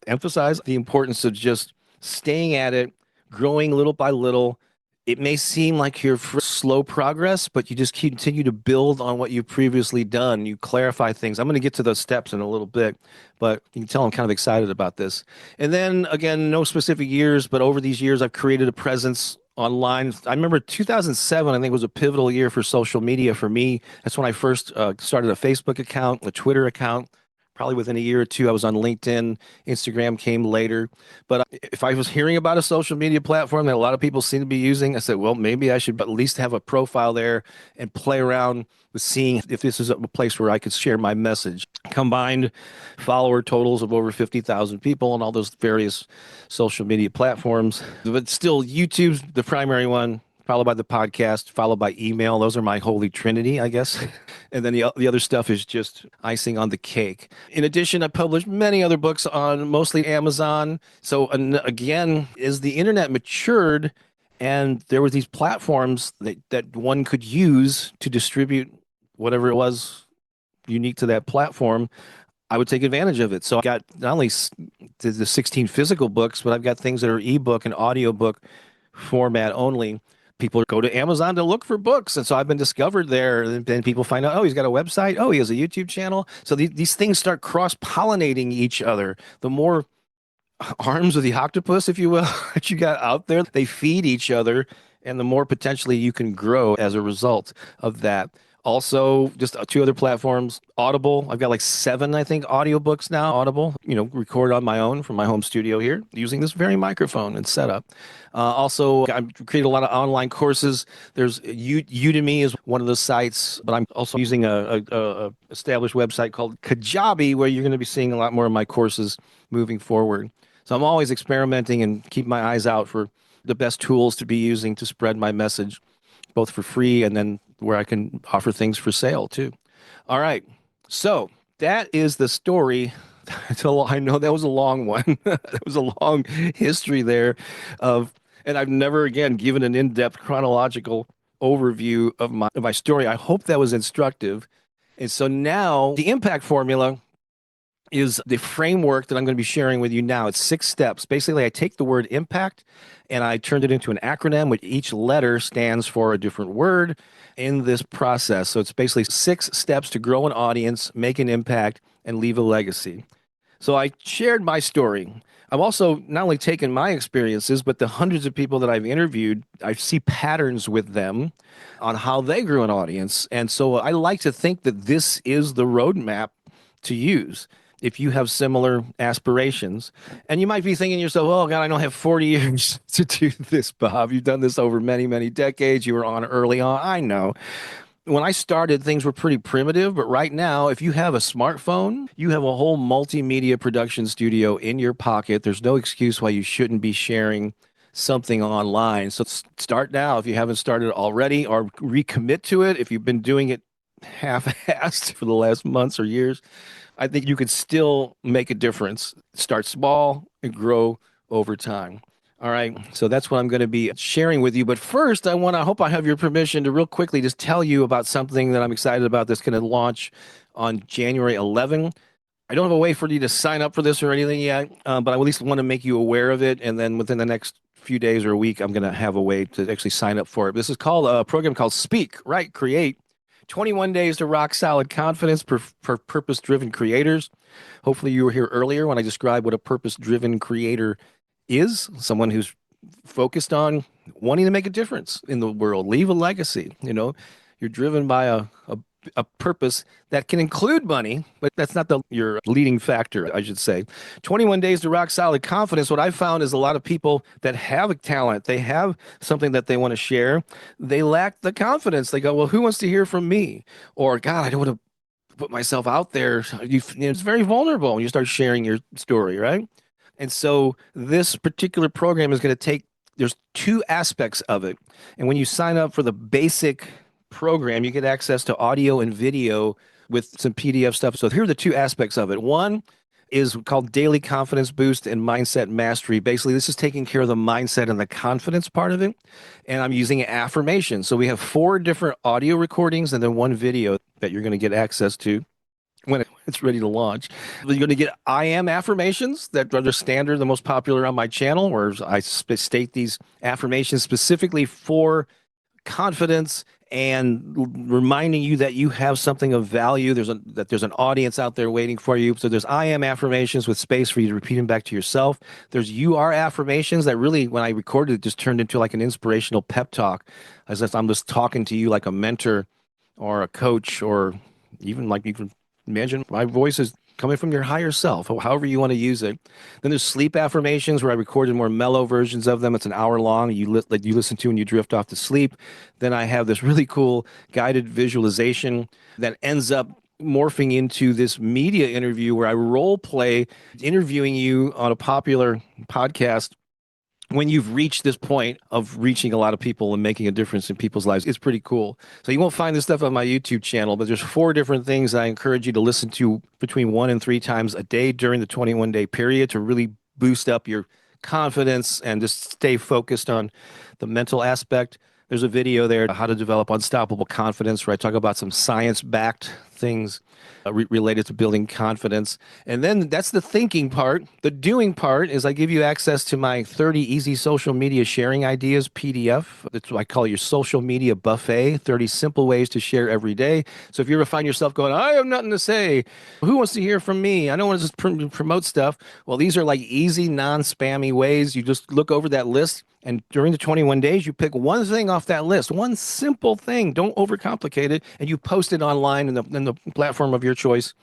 emphasize the importance of just staying at it, growing little by little. It may seem like you're slow progress, but you just continue to build on what you've previously done. You clarify things. I'm going to get to those steps in a little bit, but you can tell I'm kind of excited about this. And then again, no specific years, but over these years, I've created a presence online. I remember 2007, I think was a pivotal year for social media for me. That's when I first started a Facebook account, a Twitter account. Probably within a year or two, I was on LinkedIn. Instagram came later. But if I was hearing about a social media platform that a lot of people seem to be using, I said, well, maybe I should at least have a profile there and play around with seeing if this is a place where I could share my message. Combined follower totals of over 50,000 people on all those various social media platforms. But still, YouTube's the primary one, followed by the podcast, followed by email. Those are my holy trinity, I guess. And then the other stuff is just icing on the cake. In addition, I published many other books on mostly Amazon. So again, as the internet matured and there were these platforms that one could use to distribute whatever it was unique to that platform, I would take advantage of it. So I got not only the 16 physical books, but I've got things that are ebook and audiobook format only. People go to Amazon to look for books. And so I've been discovered there. And then people find out, oh, he's got a website. Oh, he has a YouTube channel. So these things start cross-pollinating each other. The more arms of the octopus, if you will, that you got out there, they feed each other. And the more potentially you can grow as a result of that. Also, just two other platforms, Audible. I've got like 7, I think, audiobooks now, Audible, record on my own from my home studio here using this very microphone and setup. Also, I've created a lot of online courses. There's Udemy is one of those sites, but I'm also using a established website called Kajabi, where you're going to be seeing a lot more of my courses moving forward. So I'm always experimenting and keep my eyes out for the best tools to be using to spread my message, both for free and then where I can offer things for sale too. All right. So that is the story. I know that was a long one. That was a long history there and I've never again given an in-depth chronological overview of my story. I hope that was instructive. And so now the impact formula is the framework that I'm going to be sharing with you now. It's 6 steps. Basically, I take the word impact and I turned it into an acronym, which each letter stands for a different word in this process. So it's basically 6 steps to grow an audience, make an impact, and leave a legacy. So I shared my story. I've also not only taken my experiences, but the hundreds of people that I've interviewed, I see patterns with them on how they grew an audience. And so I like to think that this is the roadmap to use if you have similar aspirations. And you might be thinking to yourself, oh, God, I don't have 40 years to do this, Bob. You've done this over many, many decades. You were on early on. I know. When I started, things were pretty primitive, but right now, if you have a smartphone, you have a whole multimedia production studio in your pocket. There's no excuse why you shouldn't be sharing something online. So start now if you haven't started already, or recommit to it if you've been doing it half-assed for the last months or years. I think you could still make a difference. Start small and grow over time. All right. So that's what I'm going to be sharing with you. But first, I hope I have your permission to real quickly just tell you about something that I'm excited about that's going to launch on January 11. I don't have a way for you to sign up for this or anything yet, but I at least want to make you aware of it. And then within the next few days or a week, I'm going to have a way to actually sign up for it. This is called a program called Speak, Right, Create. 21 days to rock solid confidence for purpose driven creators. Hopefully, you were here earlier when I described what a purpose driven creator is someone who's focused on wanting to make a difference in the world, leave a legacy. You're driven by a purpose that can include money, but that's not your leading factor, I should say. 21 days to rock solid confidence. What I found is a lot of people that have a talent, they have something that they want to share, they lack the confidence. They go, well, who wants to hear from me? Or, God, I don't want to put myself out there. It's very vulnerable when you start sharing your story, right? And so this particular program is going to there's two aspects of it. And when you sign up for the basic program, you get access to audio and video with some PDF stuff. So here are the two aspects of it. One is called Daily Confidence Boost and Mindset Mastery. Basically, this is taking care of the mindset and the confidence part of it. And I'm using affirmations. So we have 4 different audio recordings and then 1 video that you're going to get access to when it's ready to launch. You're going to get I am affirmations that are the standard, the most popular on my channel, where I state these affirmations specifically for confidence and reminding you that you have something of value. That there's an audience out there waiting for you. So there's I am affirmations with space for you to repeat them back to yourself. There's you are affirmations that really, when I recorded it, just turned into like an inspirational pep talk, as if I'm just talking to you like a mentor or a coach, or even like you can imagine my voice is coming from your higher self, however you want to use it. Then there's sleep affirmations, where I recorded more mellow versions of them. It's an hour long. You listen to when you drift off to sleep. Then I have this really cool guided visualization that ends up morphing into this media interview where I role play interviewing you on a popular podcast when you've reached this point of reaching a lot of people and making a difference in people's lives. It's pretty cool. So you won't find this stuff on my YouTube channel, but there's 4 different things I encourage you to listen to between 1 and 3 times a day during the 21-day period to really boost up your confidence and just stay focused on the mental aspect. There's a video there, how to develop unstoppable confidence, where I talk about some science-backed things related to building confidence. And then that's the thinking part. The doing part is I give you access to my 30 easy social media sharing ideas PDF. That's what I call your social media buffet, 30 simple ways to share every day. So if you ever find yourself going, I have nothing to say, who wants to hear from me? I don't want to just promote stuff. Well, these are like easy, non-spammy ways. You just look over that list, and during the 21 days, you pick one thing off that list, one simple thing. Don't overcomplicate it. And you post it online in the platform of your choice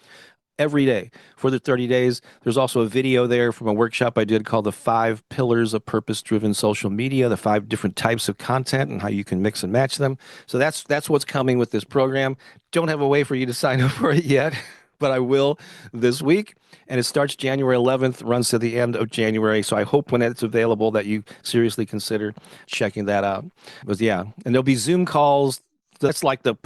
every day for the 30 days. There's also a video there from a workshop I did called the 5 Pillars of Purpose-Driven Social Media, the 5 different types of content and how you can mix and match them. So that's what's coming with this program. Don't have a way for you to sign up for it yet, but I will this week. And it starts January 11th, runs to the end of January. So I hope when it's available that you seriously consider checking that out. But yeah, and there'll be Zoom calls. That's like the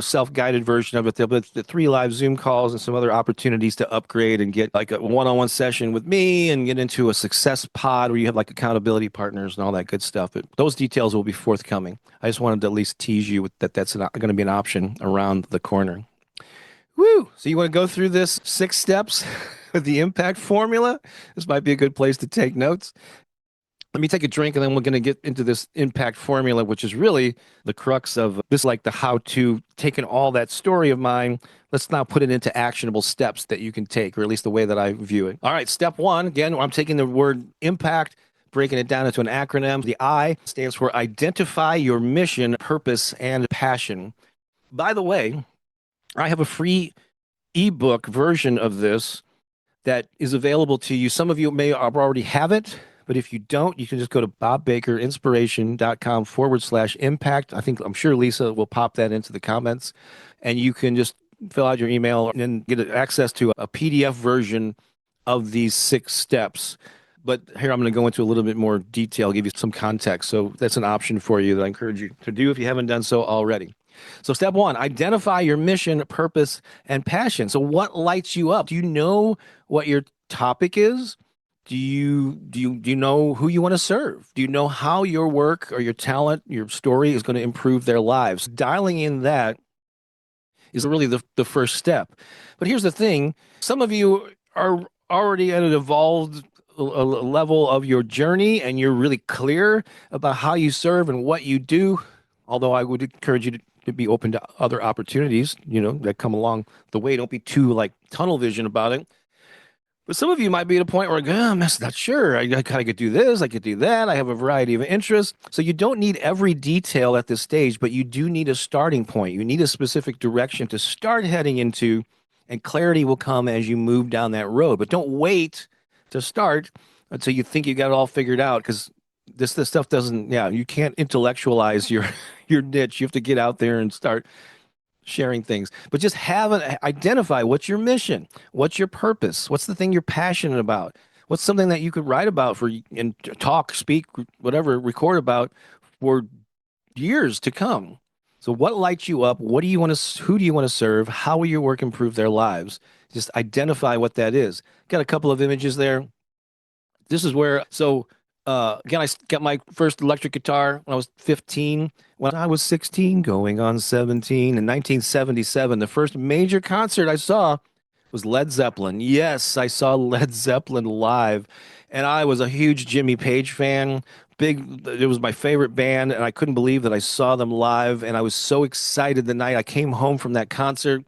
self-guided version of it. There'll be the 3 live Zoom calls and some other opportunities to upgrade and get like a one-on-one session with me and get into a success pod where you have like accountability partners and all that good stuff. But those details will be forthcoming. I just wanted to at least tease you with that's going to be an option around the corner. Woo! So you want to go through this 6 steps with the impact formula? This might be a good place to take notes. Let me take a drink and then we're going to get into this impact formula, which is really the crux of this, like the how-to, taking all that story of mine. Let's now put it into actionable steps that you can take, or at least the way that I view it. All right, step 1, again, I'm taking the word impact, breaking it down into an acronym. The I stands for identify your mission, purpose, and passion. By the way, I have a free ebook version of this that is available to you. Some of you may already have it, but if you don't, you can just go to bobbakerinspiration.com/impact. I'm sure Lisa will pop that into the comments, and you can just fill out your email and then get access to a PDF version of these 6 steps. But here I'm going to go into a little bit more detail, give you some context. So that's an option for you that I encourage you to do if you haven't done so already. So step 1, identify your mission, purpose, and passion. So what lights you up? Do you know what your topic is? Do you know who you want to serve? Do you know how your work or your talent, your story is going to improve their lives? Dialing in that is really the first step. But here's the thing, some of you are already at an evolved level of your journey and you're really clear about how you serve and what you do. Although I would encourage you to be open to other opportunities, that come along the way. Don't be too like tunnel vision about it. But some of you might be at a point where, I'm not sure. I could do this, I could do that. I have a variety of interests. So you don't need every detail at this stage, but you do need a starting point. You need a specific direction to start heading into, and clarity will come as you move down that road. But don't wait to start until you think you got it all figured out, because this stuff doesn't, yeah, you can't intellectualize your your niche. You have to get out there and start sharing things, but just identify what's your mission, what's your purpose, what's the thing you're passionate about, what's something that you could write about for and talk, speak, whatever, record about for years to come. So what lights you up? What do you want to, who do you want to serve? How will your work improve their lives? Just identify what that is. Got a couple of images there. This is where, so again, I got my first electric guitar when I was 15. When I was 16, going on 17, in 1977, the first major concert I saw was Led Zeppelin. Yes, I saw Led Zeppelin live, and I was a huge Jimmy Page fan. It was my favorite band, and I couldn't believe that I saw them live. And I was so excited the night I came home from that concert,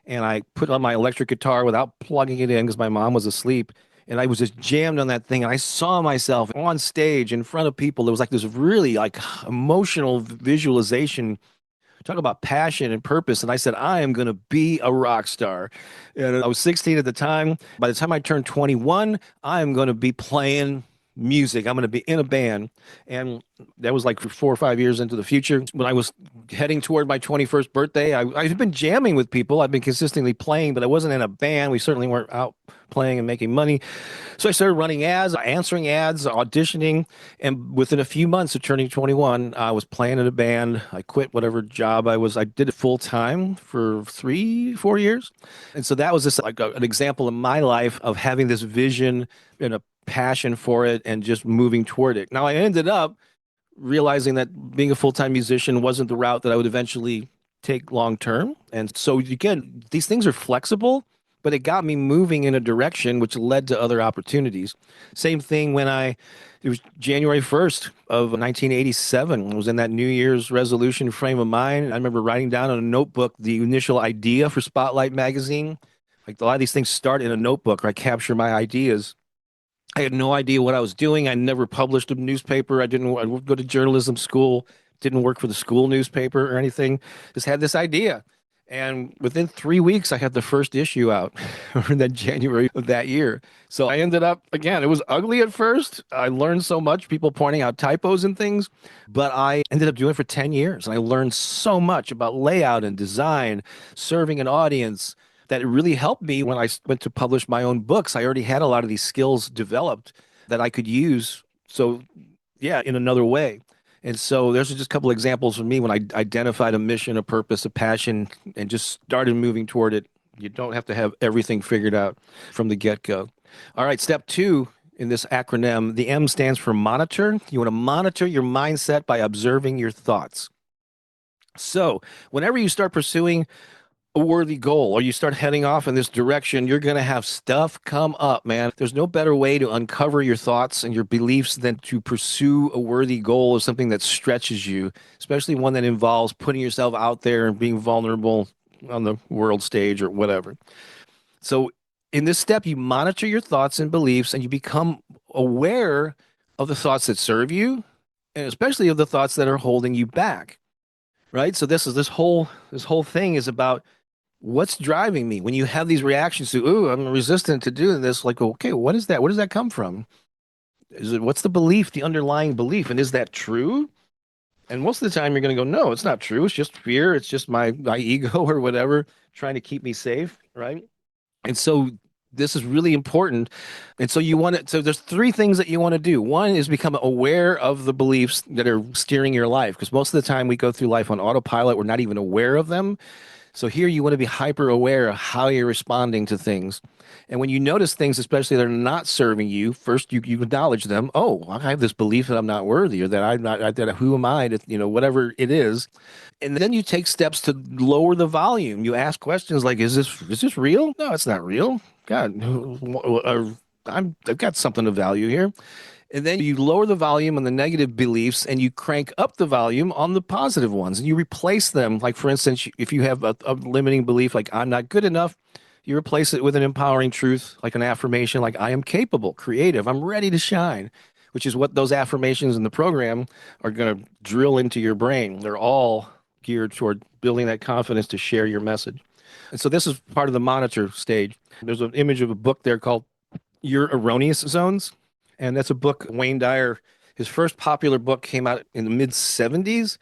and I put on my electric guitar without plugging it in because my mom was asleep. And I was just jammed on that thing, and I saw myself on stage in front of people. It was like this really like emotional visualization. Talk about passion and purpose. And I said, I am going to be a rock star. And I was 16 at the time. By the time I turned 21, I am going to be playing music. I'm going to be in a band. And that was like 4 or 5 years into the future. When I was heading toward my 21st birthday, I've been jamming with people. I've been consistently playing, but I wasn't in a band. We certainly weren't out playing and making money. So I started running ads, answering ads, auditioning, and within a few months of turning 21, I was playing in a band. I quit whatever job I was. I did it full time for 3, 4 years, and so that was just like an example in my life of having this vision and a passion for it, and just moving toward it. Now I ended up realizing that being a full-time musician wasn't the route that I would eventually take long term. And so again, these things are flexible, but it got me moving in a direction which led to other opportunities. Same thing when it was January 1st of 1987. I was in that New Year's resolution frame of mind. I remember writing down on a notebook the initial idea for Spotlight magazine. Like a lot of these things start in a notebook where I capture my ideas. I had no idea what I was doing. I never published a newspaper. I didn't go to journalism school, didn't work for the school newspaper or anything. Just had this idea. And within 3 weeks, I had the first issue out in that January of that year. So I ended up, again, it was ugly at first. I learned so much, people pointing out typos and things, but I ended up doing it for 10 years. And I learned so much about layout and design, serving an audience, that it really helped me when I went to publish my own books. I already had a lot of these skills developed that I could use. So, yeah, in another way. And so there's just a couple examples for me when I identified a mission, a purpose, a passion, and just started moving toward it. You don't have to have everything figured out from the get-go. All right, step 2 in this acronym, the M stands for monitor. You want to monitor your mindset by observing your thoughts. So whenever you start pursuing a worthy goal or you start heading off in this direction, you're going to have stuff come up, man. There's no better way to uncover your thoughts and your beliefs than to pursue a worthy goal or something that stretches you, especially one that involves putting yourself out there and being vulnerable on the world stage or whatever. So in this step, you monitor your thoughts and beliefs and you become aware of the thoughts that serve you, and especially of the thoughts that are holding you back. Right? So this whole thing is about what's driving me when you have these reactions to, ooh, I'm resistant to doing this. Like, okay, what is that? Where does that come from? What's the belief, the underlying belief? And is that true? And most of the time you're going to go, no, it's not true. It's just fear. It's just my ego or whatever trying to keep me safe. Right. And so this is really important. And so so there's 3 things that you want to do. One is become aware of the beliefs that are steering your life. Because most of the time we go through life on autopilot. We're not even aware of them. So here you want to be hyper aware of how you're responding to things. And when you notice things, especially that are not serving you, first you acknowledge them. Oh, I have this belief that I'm not worthy or that I'm not, that who am I to, whatever it is. And then you take steps to lower the volume. You ask questions like, is this real? No, it's not real. God, I've got something of value here. And then you lower the volume on the negative beliefs and you crank up the volume on the positive ones. And you replace them. Like, for instance, if you have a limiting belief like I'm not good enough, you replace it with an empowering truth, like an affirmation, like I am capable, creative, I'm ready to shine, which is what those affirmations in the program are going to drill into your brain. They're all geared toward building that confidence to share your message. And so this is part of the monitor stage. There's an image of a book there called Your Erroneous Zones. And that's a book, Wayne Dyer, his first popular book came out in the mid 70s.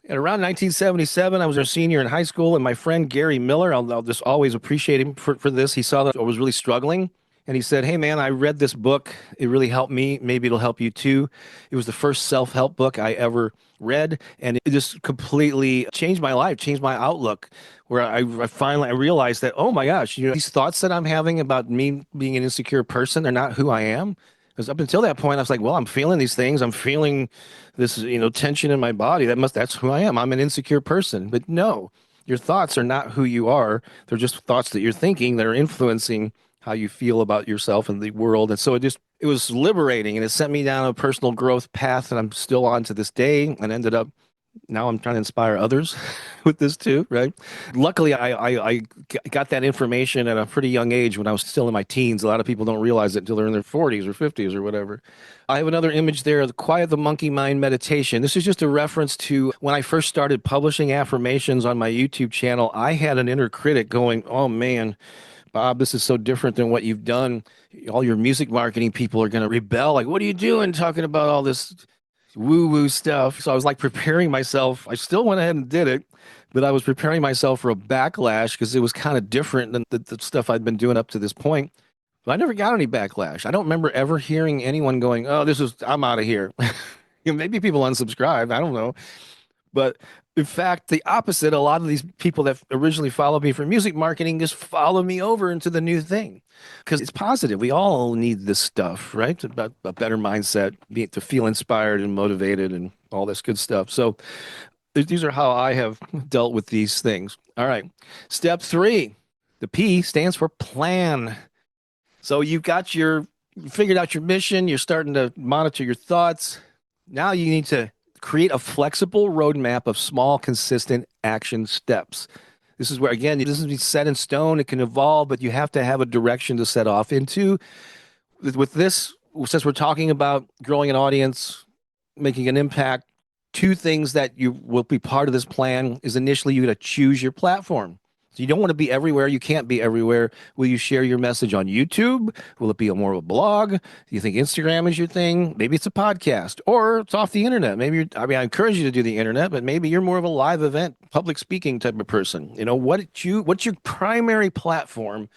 And around 1977, I was a senior in high school, and my friend Gary Miller, I'll just always appreciate him for this. He saw that I was really struggling, and he said, "Hey, man, I read this book. It really helped me. Maybe it'll help you too." It was the first self-help book I ever read, and it just completely changed my life, changed my outlook. Where I finally I realized that, oh my gosh, these thoughts that I'm having about me being an insecure person are not who I am. Because up until that point, I was like, well, I'm feeling these things. I'm feeling this, tension in my body. That's who I am. I'm an insecure person. But no, your thoughts are not who you are. They're just thoughts that you're thinking that are influencing how you feel about yourself and the world. And so it was liberating, and it sent me down a personal growth path that I'm still on to this day, and ended up now I'm trying to inspire others with this too, right? Luckily, I got that information at a pretty young age when I was still in my teens. A lot of people don't realize it until they're in their 40s or 50s or whatever. I have another image there, the Quiet the Monkey Mind meditation. This is just a reference to when I first started publishing affirmations on my YouTube channel. I had an inner critic going, oh man, Bob, this is so different than what you've done. All your music marketing people are going to rebel. Like, what are you doing talking about all this woo woo stuff? So I was like preparing myself. I still went ahead and did it, but I was preparing myself for a backlash because it was kind of different than the stuff I'd been doing up to this point. But I never got any backlash. I don't remember ever hearing anyone going, oh, I'm out of here. Maybe people unsubscribed. I don't know. But in fact, the opposite, a lot of these people that originally followed me for music marketing just follow me over into the new thing because it's positive. We all need this stuff, right? About a better mindset, to feel inspired and motivated and all this good stuff. So these are how I have dealt with these things. All right. Step 3, the P stands for plan. So you figured out your mission. You're starting to monitor your thoughts. Now you need to create a flexible roadmap of small, consistent action steps. This is where, again, this isn't set in stone. It can evolve, but you have to have a direction to set off into. With this, since we're talking about growing an audience, making an impact, 2 things that you will be part of this plan is initially you're going to choose your platform. So you don't want to be everywhere. You can't be everywhere. Will you share your message on YouTube? Will it be more of a blog? Do you think Instagram is your thing? Maybe it's a podcast or it's off the internet. I encourage you to do the internet, but maybe you're more of a live event, public speaking type of person. What's your primary platform?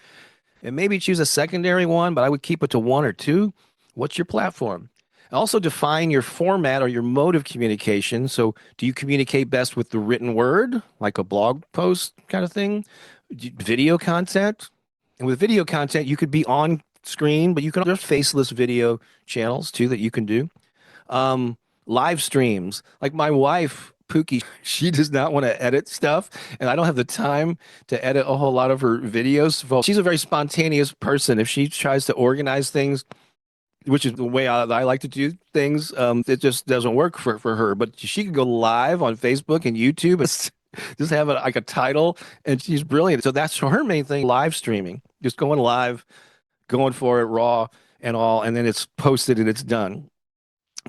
And maybe choose a secondary one, but I would keep it to 1 or 2. What's your platform? Also define your format or your mode of communication. So do you communicate best with the written word, like a blog post kind of thing? Video content? And with video content, you could be on screen, but there's faceless video channels too that you can do. Live streams. Like my wife, Pookie, she does not want to edit stuff, and I don't have the time to edit a whole lot of her videos. Well, she's a very spontaneous person. If she tries to organize things, which is the way I like to do things, it just doesn't work for her. But she can go live on Facebook and YouTube and just have like a title, and she's brilliant. So that's her main thing, live streaming, just going live, going for it raw and all, and then it's posted and it's done.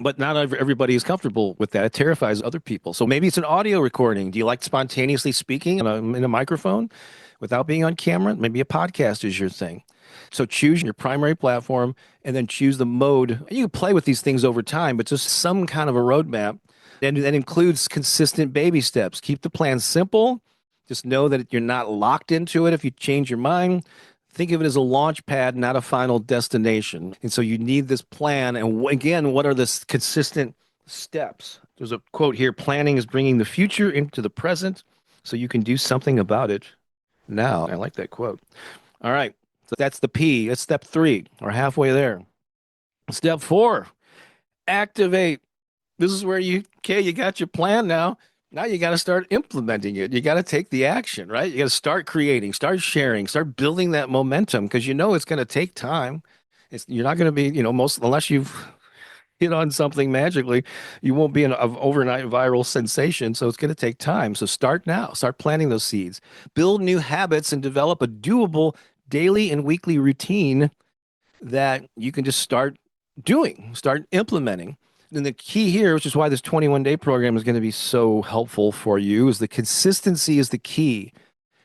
But not everybody is comfortable with that. It terrifies other people. So maybe it's an audio recording. Do you like spontaneously speaking in a microphone without being on camera? Maybe a podcast is your thing. So choose your primary platform and then choose the mode. You can play with these things over time, but just some kind of a roadmap. And that includes consistent baby steps. Keep the plan simple. Just know that you're not locked into it if you change your mind. Think of it as a launch pad, not a final destination. And so you need this plan. And again, what are the consistent steps? There's a quote here: planning is bringing the future into the present. so you can do something about it now. I like that quote. All right. So that's the P. That's step three. We're halfway there. Step four, activate. This is where you got your plan now. Now you got to start implementing it. You got to take the action, right? You got to start creating, start sharing, start building that momentum because you know it's going to take time. You're not going to be, most unless you've hit on something magically, you won't be an overnight viral sensation. So it's going to take time. So start now. Start planting those seeds. Build new habits and develop a doable daily and weekly routine that you can just start doing, start implementing. And the key here, which is why this 21-day program is going to be so helpful for you, is the consistency is the key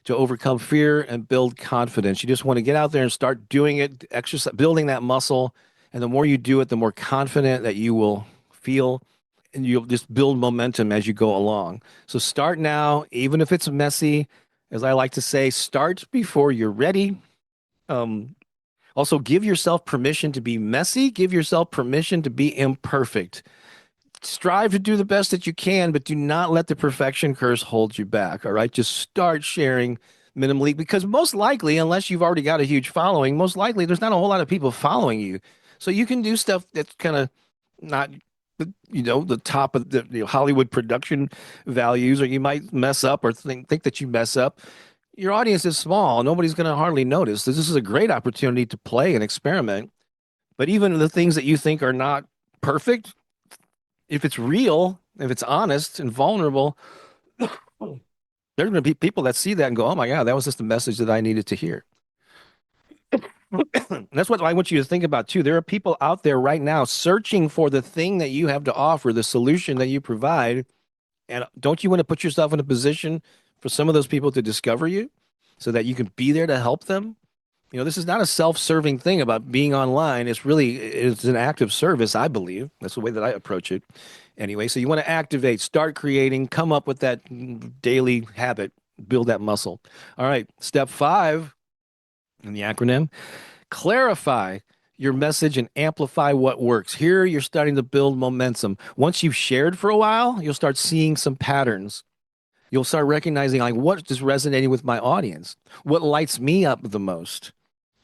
to overcome fear and build confidence. You just want to get out there and start doing it, exercise, building that muscle. And the more you do it, the more confident that you will feel. And you'll just build momentum as you go along. So start now, even if it's messy. As I like to say, start before you're ready. Um, Also, give yourself permission to be messy. Give yourself permission to be imperfect. Strive to do the best that you can, but do not let the perfection curse hold you back. All right. Just start sharing minimally because most likely, unless you've already got a huge following, most likely there's not a whole lot of people following you. So you can do stuff that's kind of not the top of the Hollywood production values, or you might mess up or think that you mess up. Your audience is small. Nobody's going to hardly notice. This is a great opportunity to play and experiment. But even the things that you think are not perfect, if it's real, if it's honest and vulnerable, there are going to be people that see that and go, "Oh my God, that was just the message that I needed to hear." That's what I want you to think about too. There are people out there right now searching for the thing that you have to offer, the solution that you provide. And don't you want to put yourself in a position for some of those people to discover you so that you can be there to help them? This is not a self-serving thing about being online. It's an act of service, I believe. That's the way that I approach it. Anyway, so you want to activate, start creating, come up with that daily habit, build that muscle. All right, step five in the acronym, clarify your message and amplify what works. Here you're starting to build momentum. Once you've shared for a while, you'll start seeing some patterns. You'll start recognizing like what is resonating with my audience, what lights me up the most.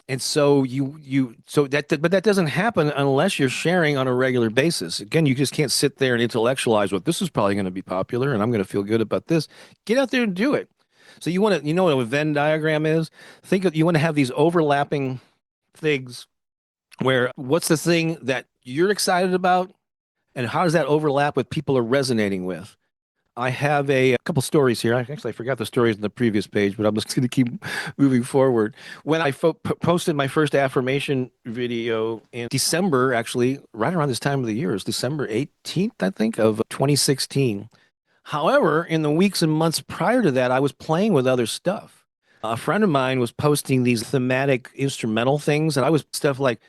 And so but that doesn't happen unless you're sharing on a regular basis. Again, you just can't sit there and intellectualize what this is probably going to be popular and I'm going to feel good about this. Get out there and do it. So you know what a Venn diagram is? You want to have these overlapping things where what's the thing that you're excited about and how does that overlap with people are resonating with? I have a couple stories here. I forgot the stories in the previous page, but I'm just going to keep moving forward. When I posted my first affirmation video in December, actually, right around this time of the year, it was December 18th, I think, of 2016. However, in the weeks and months prior to that, I was playing with other stuff. A friend of mine was posting these thematic instrumental things, and I was stuff like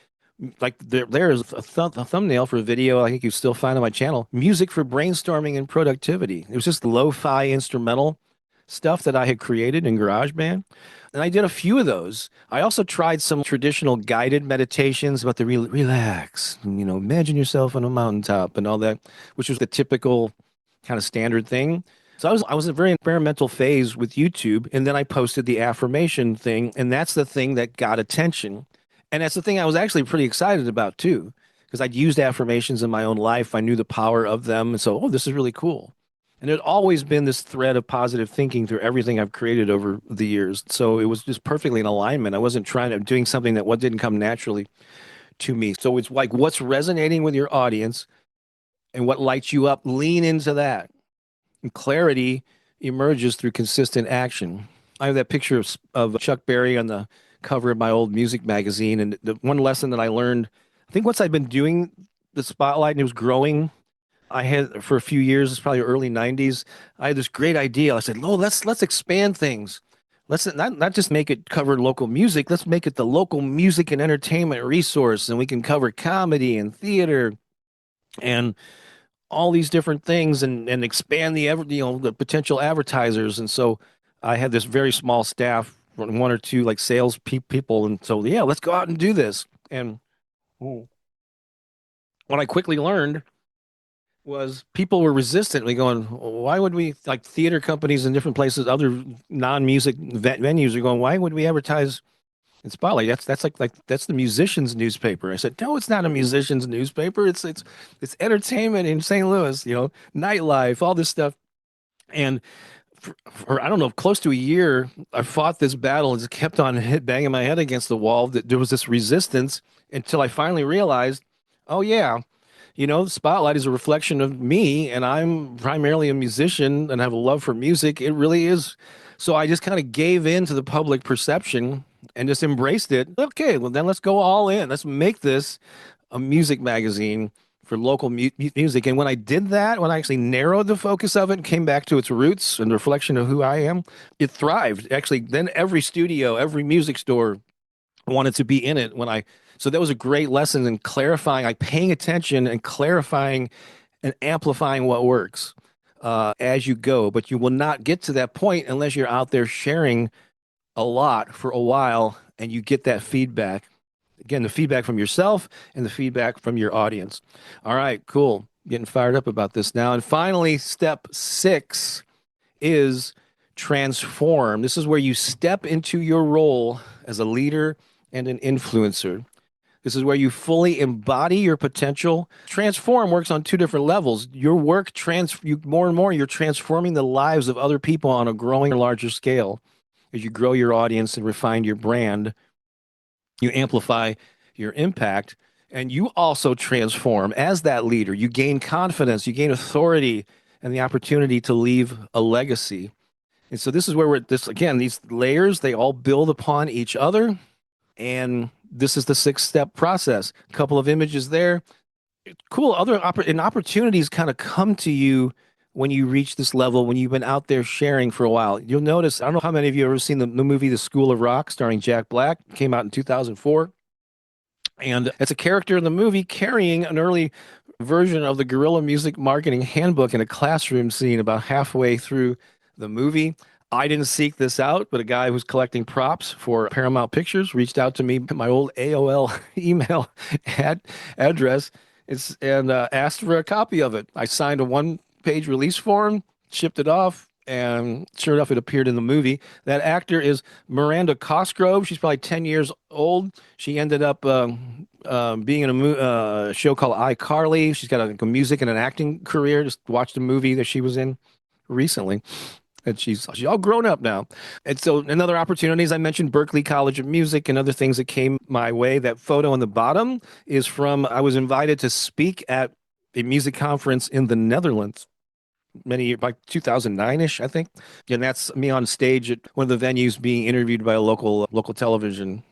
there is a thumbnail for a video I think you still find on my channel. Music for brainstorming and productivity. It was just lo-fi instrumental stuff that I had created in GarageBand. And I did a few of those. I also tried some traditional guided meditations about the relax, imagine yourself on a mountaintop and all that, which was the typical kind of standard thing. So I was in a very experimental phase with YouTube, and then I posted the affirmation thing, and that's the thing that got attention. And that's the thing I was actually pretty excited about too, because I'd used affirmations in my own life. I knew the power of them. And so, this is really cool. And there's always been this thread of positive thinking through everything I've created over the years. So it was just perfectly in alignment. I wasn't doing something that what didn't come naturally to me. So it's like what's resonating with your audience and what lights you up, lean into that. And clarity emerges through consistent action. I have that picture of Chuck Berry on the cover of my old music magazine. And the one lesson that I learned, I think once I'd been doing the spotlight and it was growing, I had for a few years, it's probably early 90s, I had this great idea. I said, "Oh, let's expand things. Let's not just make it cover local music. Let's make it the local music and entertainment resource. And we can cover comedy and theater and all these different things and expand the potential advertisers." And so I had this very small staff, one or two like sales people, and so yeah, let's go out and do this. And what I quickly learned was people were resistantly going, why would we, like theater companies in different places, other non-music venues are going, why would we advertise in Spotlight? That's like that's the musician's newspaper. I said, no, it's not a musician's newspaper. It's entertainment in St. Louis, nightlife, all this stuff. And for I don't know, close to a year, I fought this battle and just kept on banging my head against the wall. That there was this resistance until I finally realized, oh yeah, the spotlight is a reflection of me, and I'm primarily a musician and have a love for music. It really is. So I just kind of gave in to the public perception and just embraced it. Okay, well then let's go all in. Let's make this a music magazine for local music. And when I did that, when I actually narrowed the focus of it, came back to its roots and the reflection of who I am, it thrived. Actually, then every studio, every music store wanted to be in it so that was a great lesson in clarifying, like paying attention and clarifying and amplifying what works as you go. But you will not get to that point unless you're out there sharing a lot for a while and you get that feedback. Again, the feedback from yourself and the feedback from your audience. All right, cool. Getting fired up about this now. And finally, step 6 is transform. This is where you step into your role as a leader and an influencer. This is where you fully embody your potential. Transform works on two different levels. Your work more and more you're transforming the lives of other people on a growing larger scale. As you grow your audience and refine your brand, you amplify your impact, and you also transform as that leader. You gain confidence, you gain authority, and the opportunity to leave a legacy. And so this is where these layers, they all build upon each other. And this is the 6-step process. A couple of images there. Cool. Opportunities kind of come to you when you reach this level, when you've been out there sharing for a while. You'll notice, I don't know how many of you have ever seen the movie The School of Rock starring Jack Black. It came out in 2004. And it's a character in the movie carrying an early version of the Guerrilla Music Marketing Handbook in a classroom scene about halfway through the movie. I didn't seek this out, but a guy who's collecting props for Paramount Pictures reached out to me, my old AOL email address, and asked for a copy of it. I signed a one-page release form, shipped it off, and sure enough, it appeared in the movie. That actor is Miranda Cosgrove. She's probably 10 years old. She ended up being in a show called iCarly. She's got a music and an acting career. Just watched a movie that she was in recently. And she's all grown up now. And so another opportunity, as I mentioned, Berklee College of Music and other things that came my way. That photo on the bottom is from, I was invited to speak at a music conference in the Netherlands many years, like 2009-ish, I think. And that's me on stage at one of the venues being interviewed by a local television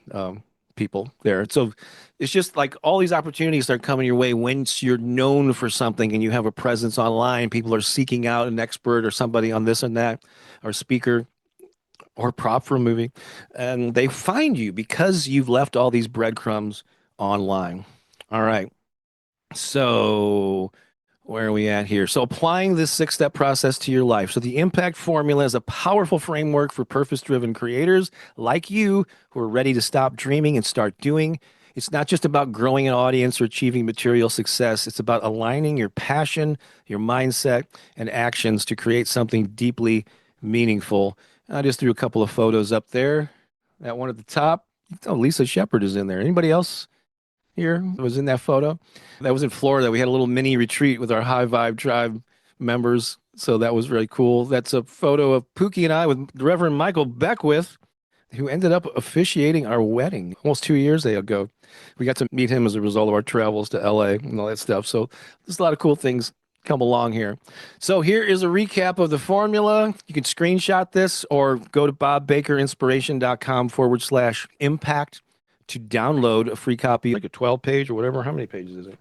people there. So it's just like all these opportunities start coming your way once you're known for something and you have a presence online. People are seeking out an expert or somebody on this and that, or speaker or prop for a movie, and they find you because you've left all these breadcrumbs online. All right. So where are we at here? So applying this 6-step process to your life. So the impact formula is a powerful framework for purpose-driven creators like you who are ready to stop dreaming and start doing. It's not just about growing an audience or achieving material success. It's about aligning your passion, your mindset, and actions to create something deeply meaningful. I just threw a couple of photos up there. That one at the top. Oh, Lisa Shepard is in there. Anybody else here was in that photo? That was in Florida. We had a little mini retreat with our High Vibe Tribe members. So that was really cool. That's a photo of Pookie and I with Reverend Michael Beckwith, who ended up officiating our wedding almost 2 years ago. We got to meet him as a result of our travels to LA and all that stuff. So there's a lot of cool things come along here. So here is a recap of the formula. You can screenshot this or go to bobbakerinspiration.com/impact to download a free copy, like a 12-page or whatever. How many pages is it?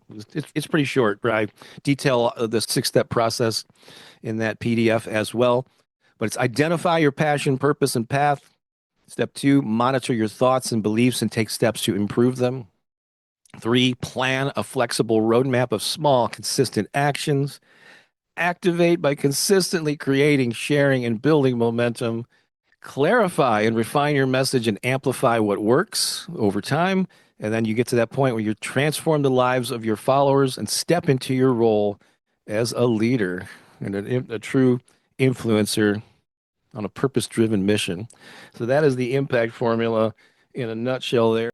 It's pretty short, but I detail the 6-step process in that PDF as well. But it's identify your passion, purpose, and path. Step 2, monitor your thoughts and beliefs and take steps to improve them. 3, plan a flexible roadmap of small, consistent actions. Activate by consistently creating, sharing, and building momentum. Clarify and refine your message and amplify what works over time. And then you get to that point where you transform the lives of your followers and step into your role as a leader and a true influencer on a purpose-driven mission. So that is the impact formula in a nutshell there.